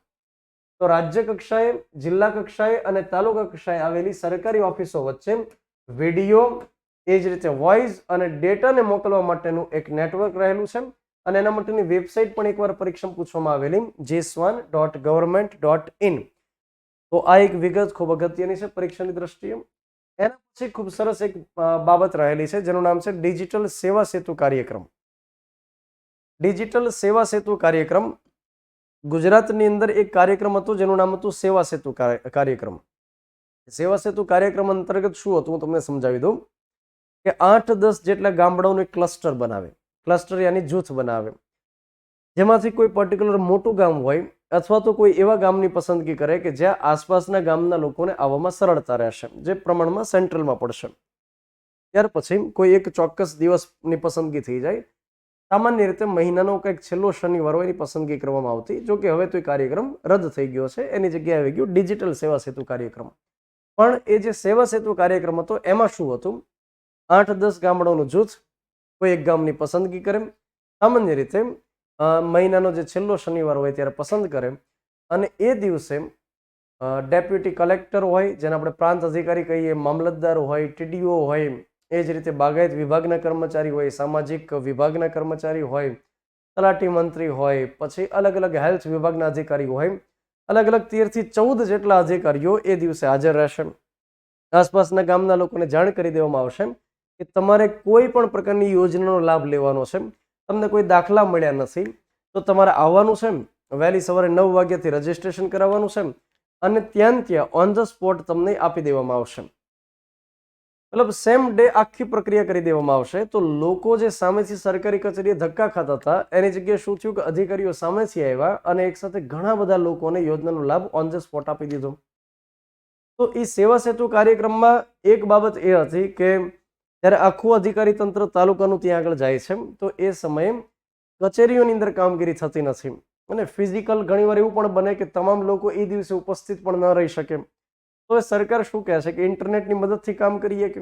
તો રાજ્ય કક્ષાએ, જિલ્લા કક્ષાએ અને તાલુકા કક્ષાએ આવેલી સરકારી ઓફિસો વચ્ચે વિડીયો, એ જ રીતે વોઇસ અને ડેટાને મોકલવા માટેનું એક નેટવર્ક રહેલું છે. અને એના માટેની વેબસાઇટ પણ એકવાર પરીક્ષા પૂછવામાં આવેલી, gswan.government.in. તો આ એક વિગત ખૂબ અગત્યની છે પરીક્ષાની દ્રષ્ટિએ. એના પછી ખૂબ સરસ એક બાબત રહેલી છે જેનું નામ છે ડિજિટલ સેવા સેતુ કાર્યક્રમ. ડિજિટલ સેવા સેતુ કાર્યક્રમ ગુજરાતની અંદર એક કાર્યક્રમ હતો જેનું નામ હતું સેવા સેતુ કાર્યક્રમ. સેવા સેતુ કાર્યક્રમ અંતર્ગત શું હતું હું તમને સમજાવી દઉં કે 8-10 જેટલા ગામડાઓનું એક ક્લસ્ટર બનાવે, ક્લસ્ટર યાની જૂથ બનાવે, જેમાંથી કોઈ પર્ટિક્યુલર મોટું ગામ હોય અથવા તો કોઈ એવા ગામની પસંદગી કરે કે જ્યાં આસપાસના ગામના લોકોને આવવામાં સરળતા રહેશે, જે પ્રમાણમાં સેન્ટ્રલમાં પડશે. ત્યાર પછી કોઈ એક ચોક્કસ દિવસની પસંદગી થઈ જાય. સામાન્ય રીતે મહિનાનો કંઈક છેલ્લો શનિવાર હોય એની પસંદગી કરવામાં આવતી. જો કે હવે તો એ કાર્યક્રમ રદ થઈ ગયો છે, એની જગ્યાએ આવી ગયું ડિજિટલ સેવા સેતુ કાર્યક્રમ. પણ એ જે સેવા સેતુ કાર્યક્રમ હતો એમાં શું હતું, 8-10 ગામડાઓનું જૂથ કોઈ એક ગામની પસંદગી કરે, સામાન્ય રીતે મહિનાનો જે છેલ્લો શનિવાર હોય ત્યારે પસંદ કરે, અને એ દિવસે ડેપ્યુટી કલેક્ટર હોય જેને આપણે પ્રાંત અધિકારી કહીએ, મામલતદાર હોય, TDO હોય, એ જ રીતે બાગાયત વિભાગના કર્મચારી હોય, સામાજિક વિભાગના કર્મચારી હોય, તલાટી મંત્રી હોય, પછી અલગ અલગ હેલ્થ વિભાગના અધિકારીઓ હોય, અલગ અલગ 13 થી 14 જેટલા અધિકારીઓ એ દિવસે હાજર રહેશે. આસપાસના ગામના લોકોને જાણ કરી દેવામાં આવશે કે તમારે કોઈ પણ પ્રકારની યોજનાનો લાભ લેવાનો છે, તમને કોઈ દાખલા મળ્યા નથી તો તમારે આવવાનું છે, વહેલી સવારે 9 વાગ્યાથી રજીસ્ટ્રેશન કરાવવાનું છે અને ત્યાં ઓન ધ સ્પોટ તમને આપી દેવામાં આવશે. મતલબ સેમ ડે આખી પ્રક્રિયા કરી દેવામાં આવશે. તો લોકો જે સામેથી સરકારી કચેરીએ ધક્કા ખાતા હતા એની જગ્યાએ શું થયું કે અધિકારીઓ સામેથી આવ્યા અને એક સાથે ઘણા બધા લોકોને યોજનાનો લાભ ઓન ધ સ્પોટ આપી દીધો. તો એ સેવા સેતુ કાર્યક્રમમાં એક બાબત એ હતી કે જ્યારે આખું અધિકારી તંત્ર તાલુકાનું ત્યાં આગળ જાય છે તો એ સમયે કચેરીઓની અંદર કામગીરી થતી નથી અને ફિઝિકલ ઘણીવાર એવું પણ બને કે તમામ લોકો એ દિવસે ઉપસ્થિત પણ ન રહી શકે. તો સરકાર શું કહે છે કે ઇન્ટરનેટની મદદથી કામ કરીએ. કે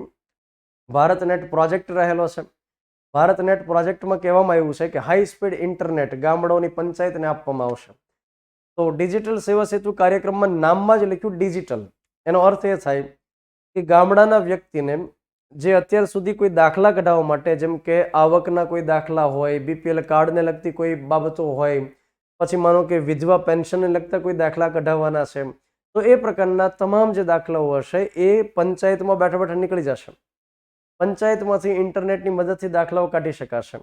ભારત નેટ પ્રોજેક્ટ રહેલો છે. ભારત નેટ પ્રોજેક્ટમાં કહેવામાં આવ્યું છે કે હાઈ સ્પીડ ઇન્ટરનેટ ગામડાઓની પંચાયતને આપવામાં આવશે. તો ડિજિટલ સેવા સેતુ કાર્યક્રમમાં નામમાં જ લખ્યું ડિજિટલ. એનો અર્થ એ થાય કે ગામડાના વ્યક્તિને જે અત્યાર સુધી કોઈ દાખલા કઢાવવા માટે, જેમ કે આવકના કોઈ દાખલા હોય, BPL કાર્ડને લગતી કોઈ બાબતો હોય, પછી માનો કે વિધવા પેન્શનને લગતા કોઈ દાખલા કઢાવવાના છે, તો એ પ્રકારના તમામ જે દાખલાઓ હશે એ પંચાયતમાં બેઠા બેઠા નીકળી જશે. પંચાયતમાંથી ઇન્ટરનેટની મદદથી દાખલાઓ કાઢી શકાશે.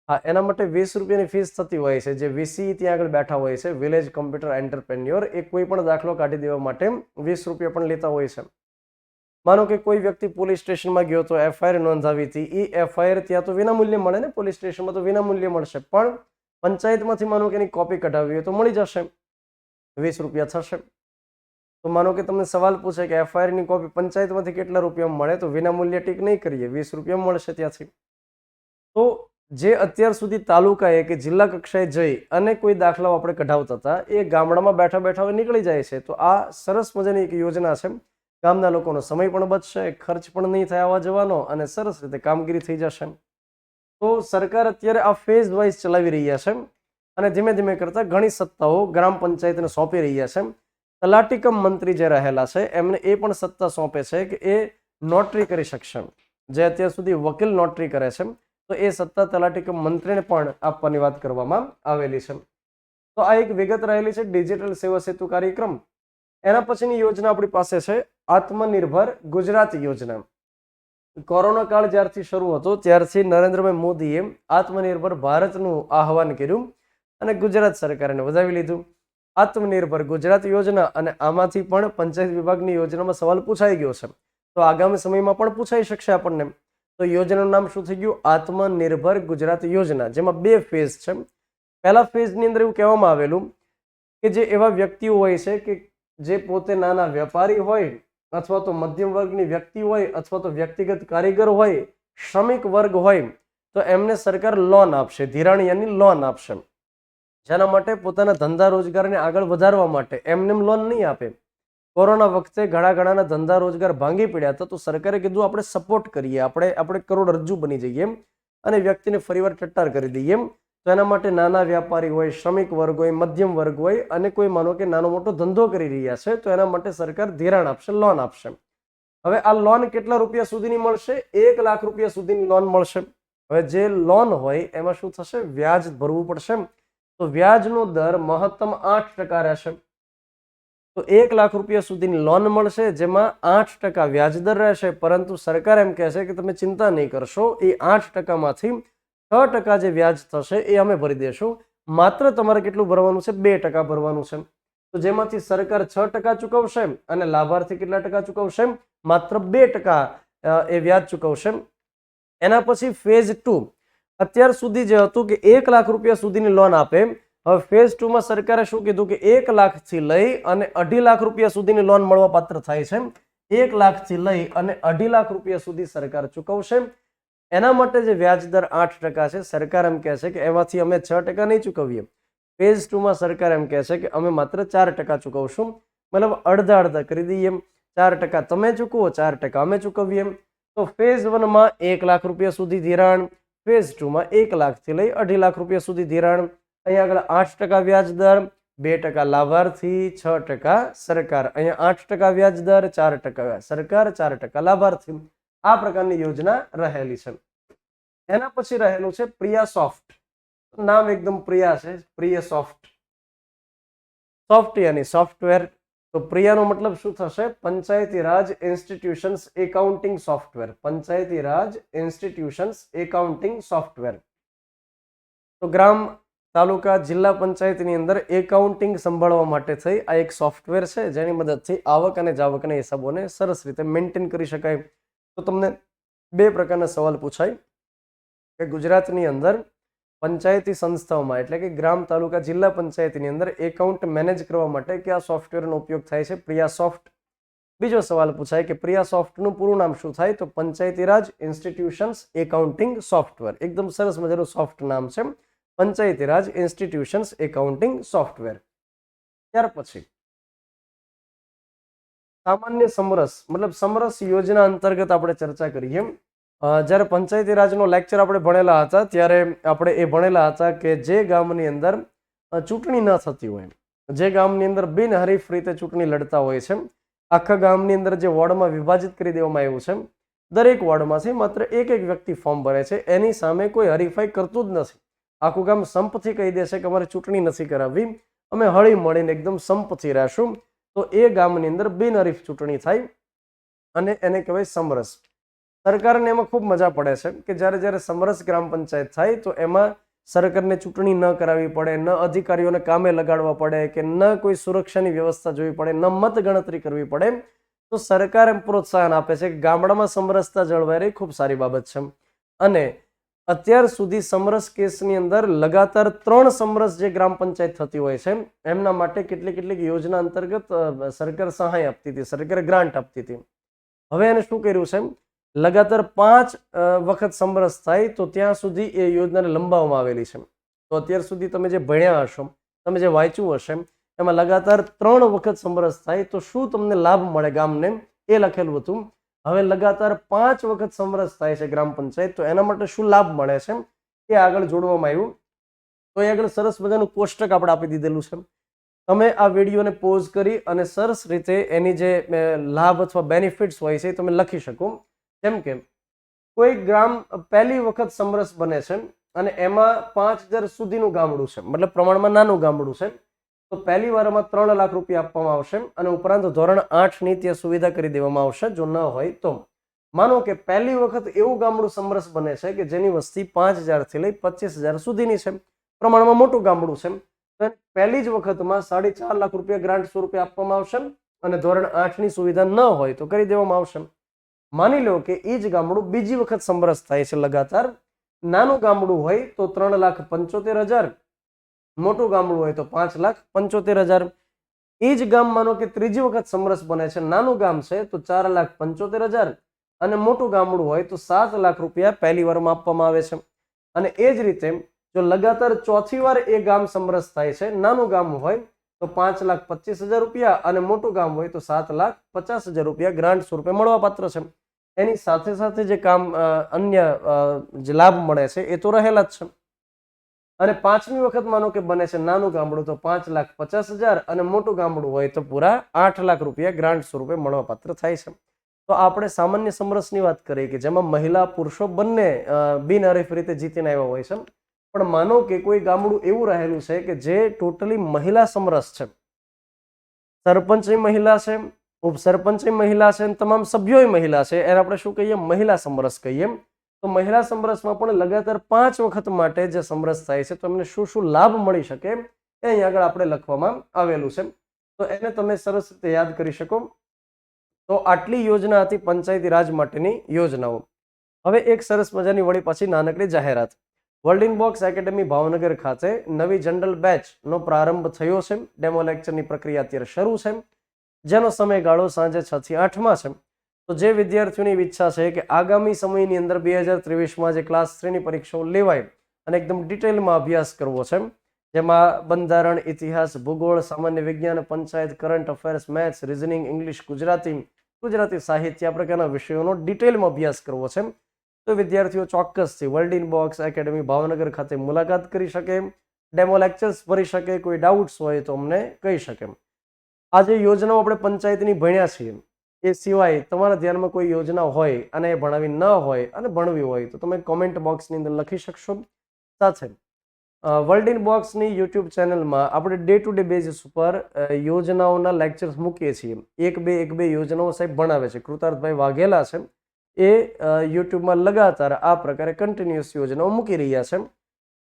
હા, એના માટે 20 રૂપિયાની ફીસ થતી હોય છે. જે VC ત્યાં આગળ બેઠા હોય છે, વિલેજ કોમ્પ્યુટર એન્ટરપ્રેન્યોર, એ કોઈ પણ દાખલો કાઢી દેવા માટે 20 રૂપિયા પણ લેતા હોય છે. માનો કે કોઈ વ્યક્તિ પોલીસ સ્ટેશનમાં ગયો તો FIR નોંધાવી હતી, એ FIR ત્યાં તો વિનામૂલ્યે મળે ને, પોલીસ સ્ટેશનમાં તો વિનામૂલ્યે મળશે, પણ પંચાયતમાંથી માનો કે એની કોપી કઢાવવી હોય તો મળી જશે, 20 રૂપિયા થશે. તો માનો કે તમને સવાલ પૂછે કે FIR ની કોપી પંચાયતમાંથી કેટલા રૂપિયામાં મળે, તો વિનામૂલ્યે ટીક નહીં કરીએ, 20 રૂપિયા મળશે ત્યાંથી. તો જે અત્યાર સુધી તાલુકાએ કે જિલ્લા કક્ષાએ જઈ અને કોઈ દાખલાઓ આપણે કઢાવતા હતા એ ગામડામાં બેઠા બેઠા નીકળી જાય છે. તો આ સરસ મજાની એક યોજના છે. ગામના લોકોનો સમય પણ બચશે, ખર્ચ પણ નહીં થાય આવવા જવાનો, અને સરસ રીતે કામગીરી થઈ જશે. તો સરકાર અત્યારે આ ફેઝ વાઇઝ ચલાવી રહ્યા છે અને ધીમે ધીમે કરતા ઘણી સત્તાઓ ગ્રામ પંચાયતને સોંપી રહ્યા છે. તલાટી કમ મંત્રી જે રહેલા છે એમને એ પણ સત્તા સોંપે છે કે એ નોટરી કરી શકશે. જે અત્યાર સુધી વકીલ નોટરી કરે છે તો એ સત્તા તલાટી કમ મંત્રીને પણ આપવાની વાત કરવામાં આવેલી છે. તો આ એક વિગત રહેલી છે ડિજિટલ સેવા સેતુ કાર્યક્રમ. એના પછીની યોજના આપણી પાસે છે આત્મનિર્ભર ગુજરાત યોજના. કોરોના કાળ જ્યારથી શરૂ હતો ત્યારથી નરેન્દ્રભાઈ મોદીએ આત્મનિર્ભર ભારતનું આહવાન કર્યું અને ગુજરાત સરકારને વધાવી લીધું. આત્મનિર્ભર ગુજરાત યોજના, અને આમાંથી પણ પંચાયત વિભાગની યોજનામાં સવાલ પૂછાઈ ગયો છે, તો આગામી સમયમાં પણ પૂછાઈ શકશે આપણને. તો યોજનાનું નામ શું થઈ ગયું? આત્મનિર્ભર ગુજરાત યોજના, જેમાં 2 ફેઝ છે. પહેલા ફેઝની અંદર એવું કહેવામાં આવેલું કે જે એવા વ્યક્તિઓ હોય છે કે જે પોતે નાના વેપારી હોય, અથવા તો મધ્યમ વર્ગની વ્યક્તિ હોય, અથવા તો વ્યક્તિગત કારીગર હોય, શ્રમિક વર્ગ હોય, તો એમને સરકાર લોન આપશે, ધિરાણ યાની લોન આપશે. જેના માટે પોતાના ધંધા રોજગારને આગળ વધારવા માટે એમને લોન નહીં આપે. કોરોના વખતે ઘણા ધંધા રોજગાર ભાંગી પડ્યા હતા, તો સરકારે કીધું આપણે સપોર્ટ કરીએ, આપણે કરોડરજ્જુ બની જઈએ અને વ્યક્તિને ફરીવાર ટટ્ટાર કરી દઈએ. તો એના માટે નાના વ્યાપારી હોય, શ્રમિક વર્ગ હોય, મધ્યમ વર્ગ હોય, અને કોઈ માનો કે નાનો મોટો ધંધો કરી રહ્યા છે, તો એના માટે સરકાર ધિરાણ આપશે, લોન આપશે. હવે આ લોન કેટલા રૂપિયા સુધીની મળશે? 1 લાખ રૂપિયા સુધીની લોન મળશે. હવે જે લોન હોય એમાં શું થશે? વ્યાજ ભરવું પડશે. તો વ્યાજનો દર મહત્તમ 8% રહેશે. તો 1 લાખ રૂપિયા સુધીની લોન મળશે, જેમાં 8% વ્યાજ દર રહેશે. પરંતુ સરકાર એમ કહે છે કે તમે ચિંતા નહીં કરશો, એ 8%માંથી 6% જે વ્યાજ થશે એ અમે ભરી દેશું. માત્ર તમારે કેટલું ભરવાનું છે? 2% ભરવાનું છે. તો જેમાંથી સરકાર 6% ચૂકવશે અને લાભાર્થી કેટલા ટકા ચૂકવશે? માત્ર 2% એ વ્યાજ ચૂકવશે. એના પછી ફેઝ 2. અત્યાર સુધી જે હતું કે 1 લાખ રૂપિયા સુધીની લોન આપે, હવે ફેઝ 2માં સરકારે શું કીધું કે 1 લાખથી લઈ અને 2.5 લાખ રૂપિયા સુધીની લોન મળવા પાત્ર થાય છે. 1 લાખથી લઈ અને 2.5 લાખ રૂપિયા સુધી સરકાર ચૂકવશે. એના માટે જે વ્યાજ દર 8% છે, સરકાર એમ કહે છે કે એમાંથી અમે 6% નહીં ચૂકવીએ. ફેઝ 2માં સરકાર એમ કહે છે કે અમે માત્ર 4% ચૂકવશું, મતલબ અડધા કરી દઈએ. 4% તમે ચૂકવો, 4% અમે ચૂકવીએ. તો ફેઝ 1માં 1 લાખ રૂપિયા સુધી ધિરાણ, ફેઝ 2માં 1 લાખથી લઈ 2.5 લાખ રૂપિયા સુધી ધિરાણ. અહીંયા આગળ 8% વ્યાજ દર, 2% લાભાર્થી, 6% સરકાર. અહીંયા 8% વ્યાજ દર, 4% સરકાર, 4% લાભાર્થી. આ પ્રકારની યોજના રહેલી છે. એના પછી રહેલું છે પ્રિયા સોફ્ટ. નામ એકદમ પ્રિયા છે, પ્રિયા સોફ્ટ. સોફ્ટ યાની સોફ્ટવેર. તો પ્રિયાનો મતલબ શું થશે? Panchayati Raj institutions accounting software. Panchayati Raj institutions accounting software. તો ગ્રામ, તાલુકા, જિલ્લા પંચાયતની અંદર એકાઉન્ટિંગ સંભાળવા માટે થઈ આ એક સોફ્ટવેર છે, જેની મદદથી આવક અને જાવકના હિસાબોને સરસ રીતે મેન્ટેન કરી શકાય. તો તમને 2 પ્રકારના સવાલ પૂછાય કે ગુજરાતની અંદર પંચાયતી સંસ્થાઓમાં, એટલે કે ગ્રામ, તાલુકા, જિલ્લા પંચાયતની અંદર એકાઉન્ટ મેનેજ કરવા માટે કયા સોફ્ટવેરનો ઉપયોગ થાય છે? પ્રિયા સોફ્ટ. બીજો સવાલ પૂછાય કે પ્રિયા સોફ્ટનું પૂરું નામ શું થાય? તો પંચાયતી રાજ ઇન્સ્ટિટ્યુશન્સ એકાઉન્ટિંગ સોફ્ટવેર. એકદમ સરસ મજાનું સોફ્ટ નામ છે, પંચાયતી રાજ ઇન્સ્ટિટ્યુશન્સ એકાઉન્ટિંગ સોફ્ટવેર. ત્યાર પછી સામાન્ય સમરસ, મતલબ સમરસ યોજના અંતર્ગત આપણે ચર્ચા કરીએ. જ્યારે પંચાયતી રાજનો લેક્ચર આપણે ભણેલા હતા ત્યારે આપણે એ ભણેલા હતા કે જે ગામની અંદર ચૂંટણી ન થતી હોય, જે ગામની અંદર બિનહરીફ રીતે ચૂંટણી લડતા હોય છે, આખા ગામની અંદર જે વોર્ડમાં વિભાજિત કરી દેવામાં આવ્યું છે, દરેક વોર્ડમાંથી માત્ર એક વ્યક્તિ ફોર્મ ભરે છે, એની સામે કોઈ હરીફાઈ કરતું જ નથી. આખું ગામ સંપથી કહી દેશે કે અમારે ચૂંટણી નથી કરાવવી, અમે હળી મળીને એકદમ સંપથી રહેશું. તો એ ગામની અંદર બિનહરીફ ચૂંટણી થાય અને એને કહેવાય સમરસ. સરકારને એમાં ખૂબ મજા પડે છે કે જ્યારે સમરસ ગ્રામ પંચાયત થાય તો એમાં સરકારને ચૂંટણી ન કરાવવી પડે, ન અધિકારીઓને કામે લગાડવા પડે, કે ન કોઈ સુરક્ષાની વ્યવસ્થા જોવી પડે, ન મત ગણતરી કરવી પડે. તો સરકાર એમ પ્રોત્સાહન આપે છે કે ગામડામાં સમરસતા જળવાઈ રહી, ખૂબ સારી બાબત છે. અને અત્યાર સુધી સમરસ કેસની અંદર લગાતાર 3 સમરસ જે ગ્રામ પંચાયત થતી હોય છે એમના માટે કેટલીક યોજના અંતર્ગત સરકાર સહાય આપતી હતી, સરકારે ગ્રાન્ટ આપતી હતી. હવે એને શું કર્યું છે? લગાતાર 5 વખત સમરસ થાય તો ત્યાં સુધી એ યોજનાને લંબાવવામાં આવેલી છે. તો અત્યાર સુધી તમે જે ભણ્યા હશો, તમે જે વાંચ્યું હશે, એમાં લગાતાર 3 વખત સમરસ થાય તો શું તમને લાભ મળે ગામને, એ લખેલું હતું. હવે લગાતાર 5 વખત સમરસ થાય છે ગ્રામ પંચાયત, તો એના માટે શું લાભ મળે છે એ આગળ જોડવામાં આવ્યું. તો એ આગળ સરસ મજાનું કોષ્ટક આપણે આપી દીધેલું છે. તમે આ વિડીયોને પોઝ કરી અને સરસ રીતે એની જે લાભ અથવા બેનિફિટ્સ હોય છે તમે લખી શકો. જેમ કે કોઈ ગ્રામ પહેલી વખત સમરસ બને છે અને એમાં 5,000 સુધીનું ગામડું છે, મતલબ પ્રમાણમાં નાનું ગામડું છે, તો પહેલી વારમાં 3 લાખ રૂપિયા આપવામાં આવશે અને ઉપરાંત ધોરણ 8 ની ત્યાં સુવિધા કરી દેવામાં આવશે જો ન હોય તો. માનો કે પહેલી વખત એવું ગામડું સમરસ બને છે કે જેની વસ્તી 5,000 થી લઈ 25,000 સુધીની છે, પ્રમાણમાં મોટું ગામડું છે, તો પહેલી જ વખતમાં 4.5 લાખ રૂપિયા ગ્રાન્ટ સ્વરૂપે આપવામાં આવશે અને ધોરણ 8 ની સુવિધા ન હોય તો કરી દેવામાં આવશે. માની લો કે એ જ ગામડું બીજી વખત સમરસ થાય છે લગાતાર, નાનું ગામડું હોય તો 3,75,000, મોટું ગામડું હોય તો 5,75,000. એ જ ગામ માનો કે ત્રીજી વખત સમરસ બને છે, નાનું ગામ છે તો 4,75,000 અને મોટું ગામડું હોય તો 7 લાખ રૂપિયા પહેલી વારમાં આપવામાં આવે છે. અને એ જ રીતે જો લગાતાર ચોથી વાર એ ગામ સમરસ થાય છે, નાનું ગામ હોય તો 5,25,000 રૂપિયા અને મોટું ગામ હોય તો 7,50,000 રૂપિયા ગ્રાન્ટ સ્વરૂપે મળવાપાત્ર છે. એની સાથે સાથે જે કામ અન્ય જે લાભ મળે છે એ તો રહેલા જ છે. અને પાંચમી વખત માનો કે બને છે નાનું ગામડું તો 5,50,000 અને મોટું ગામડું હોય તો પૂરા 8 લાખ રૂપિયા ગ્રાન્ટ સ્વરૂપે મળવાપાત્ર થાય છે. તો આપણે સામાન્ય સમરસની વાત કરીએ કે જેમાં મહિલા પુરુષો બંને બિનહરીફ રીતે જીતીને આવ્યા હોય છે. પણ માનો કે કોઈ ગામડું એવું રહેલું છે કે જે ટોટલી મહિલા સમરસ છે, સરપંચની મહિલા છે, ઉપસરપંચની મહિલા છે, તમામ સભ્યોય મહિલા છે, એને આપણે શું કહીએ? મહિલા સમરસ કહીએ. તો મહિલા સમરસમાં પણ લગાતાર 5 વખત માટે જે સમરસ થાય છે તો એમને શું શું લાભ મળી શકે એ અહીં આગળ આપણે લખવામાં આવેલું છે, તો એને તમે સરસ રીતે યાદ કરી શકો. તો આટલી યોજના હતી પંચાયતી રાજ માટેની યોજનાઓ. હવે એક સરસ મજાની વળી પાછી નાનકડી જાહેરાત. વર્લ્ડ બોક્સ એકેડેમી ભાવનગર ખાતે નવી જનરલ બેચનો પ્રારંભ થયો છે. ડેમો લેક્ચરની પ્રક્રિયા અત્યારે શરૂ છે, જેનો સમયગાળો સાંજે 6 થી 8 છે. તો જે વિદ્યાર્થીઓની ઈચ્છા છે કે આગામી સમયની અંદર 2023માં જે ક્લાસ 3 ની પરીક્ષાઓ લેવાય અને એકદમ ડિટેલમાં અભ્યાસ કરવો છે, જેમાં બંધારણ, ઇતિહાસ, ભૂગોળ, સામાન્ય વિજ્ઞાન, panchayat, current affairs, maths, reasoning, English, Gujarati સાહિત્ય આ પ્રકારના વિષયોનો ડિટેલમાં અભ્યાસ કરવો છે, તો વિદ્યાર્થીઓ ચોક્કસથી વર્લ્ડ બોક્સ એકેડેમી ભાવનગર ખાતે મુલાકાત કરી શકે, ડેમો લેક્ચર્સ ભરી શકે, કોઈ ડાઉટ્સ હોય તો અમને કહી શકે. આ જે યોજનાઓ આપણે પંચાયતની ભણ્યા છીએ એ સિવાય તમારા ધ્યાનમાં કોઈ યોજના હોય અને એ ભણાવી ન હોય અને ભણવી હોય તો તમે કોમેન્ટ બોક્સની અંદર લખી શકશો. સાથે વર્લ્ડ બોક્સની યુટ્યુબ ચેનલમાં આપણે ડે ટુ ડે બેઝિસ ઉપર યોજનાઓના લેક્ચર્સ મૂકીએ છીએ. એક બે યોજનાઓ સાહેબ ભણાવે છે, કૃતાર્થભાઈ વાઘેલા છે, એ યુટ્યુબમાં લગાતાર આ પ્રકારે કન્ટિન્યુઅસ યોજનાઓ મૂકી રહ્યા છે.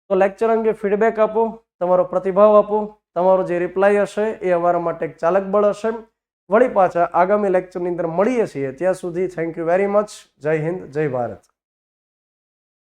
તો લેક્ચર અંગે ફીડબેક આપો, તમારો પ્રતિભાવ આપો, તમારો જે રિપ્લાય હશે એ અમારા માટે એક ચાલક બળ હશે. વળી પાછા આગામી લેક્ચરની અંદર મળીએ છીએ, ત્યાં સુધી થેન્ક યુ વેરી મચ. જય હિન્દ, જય ભારત.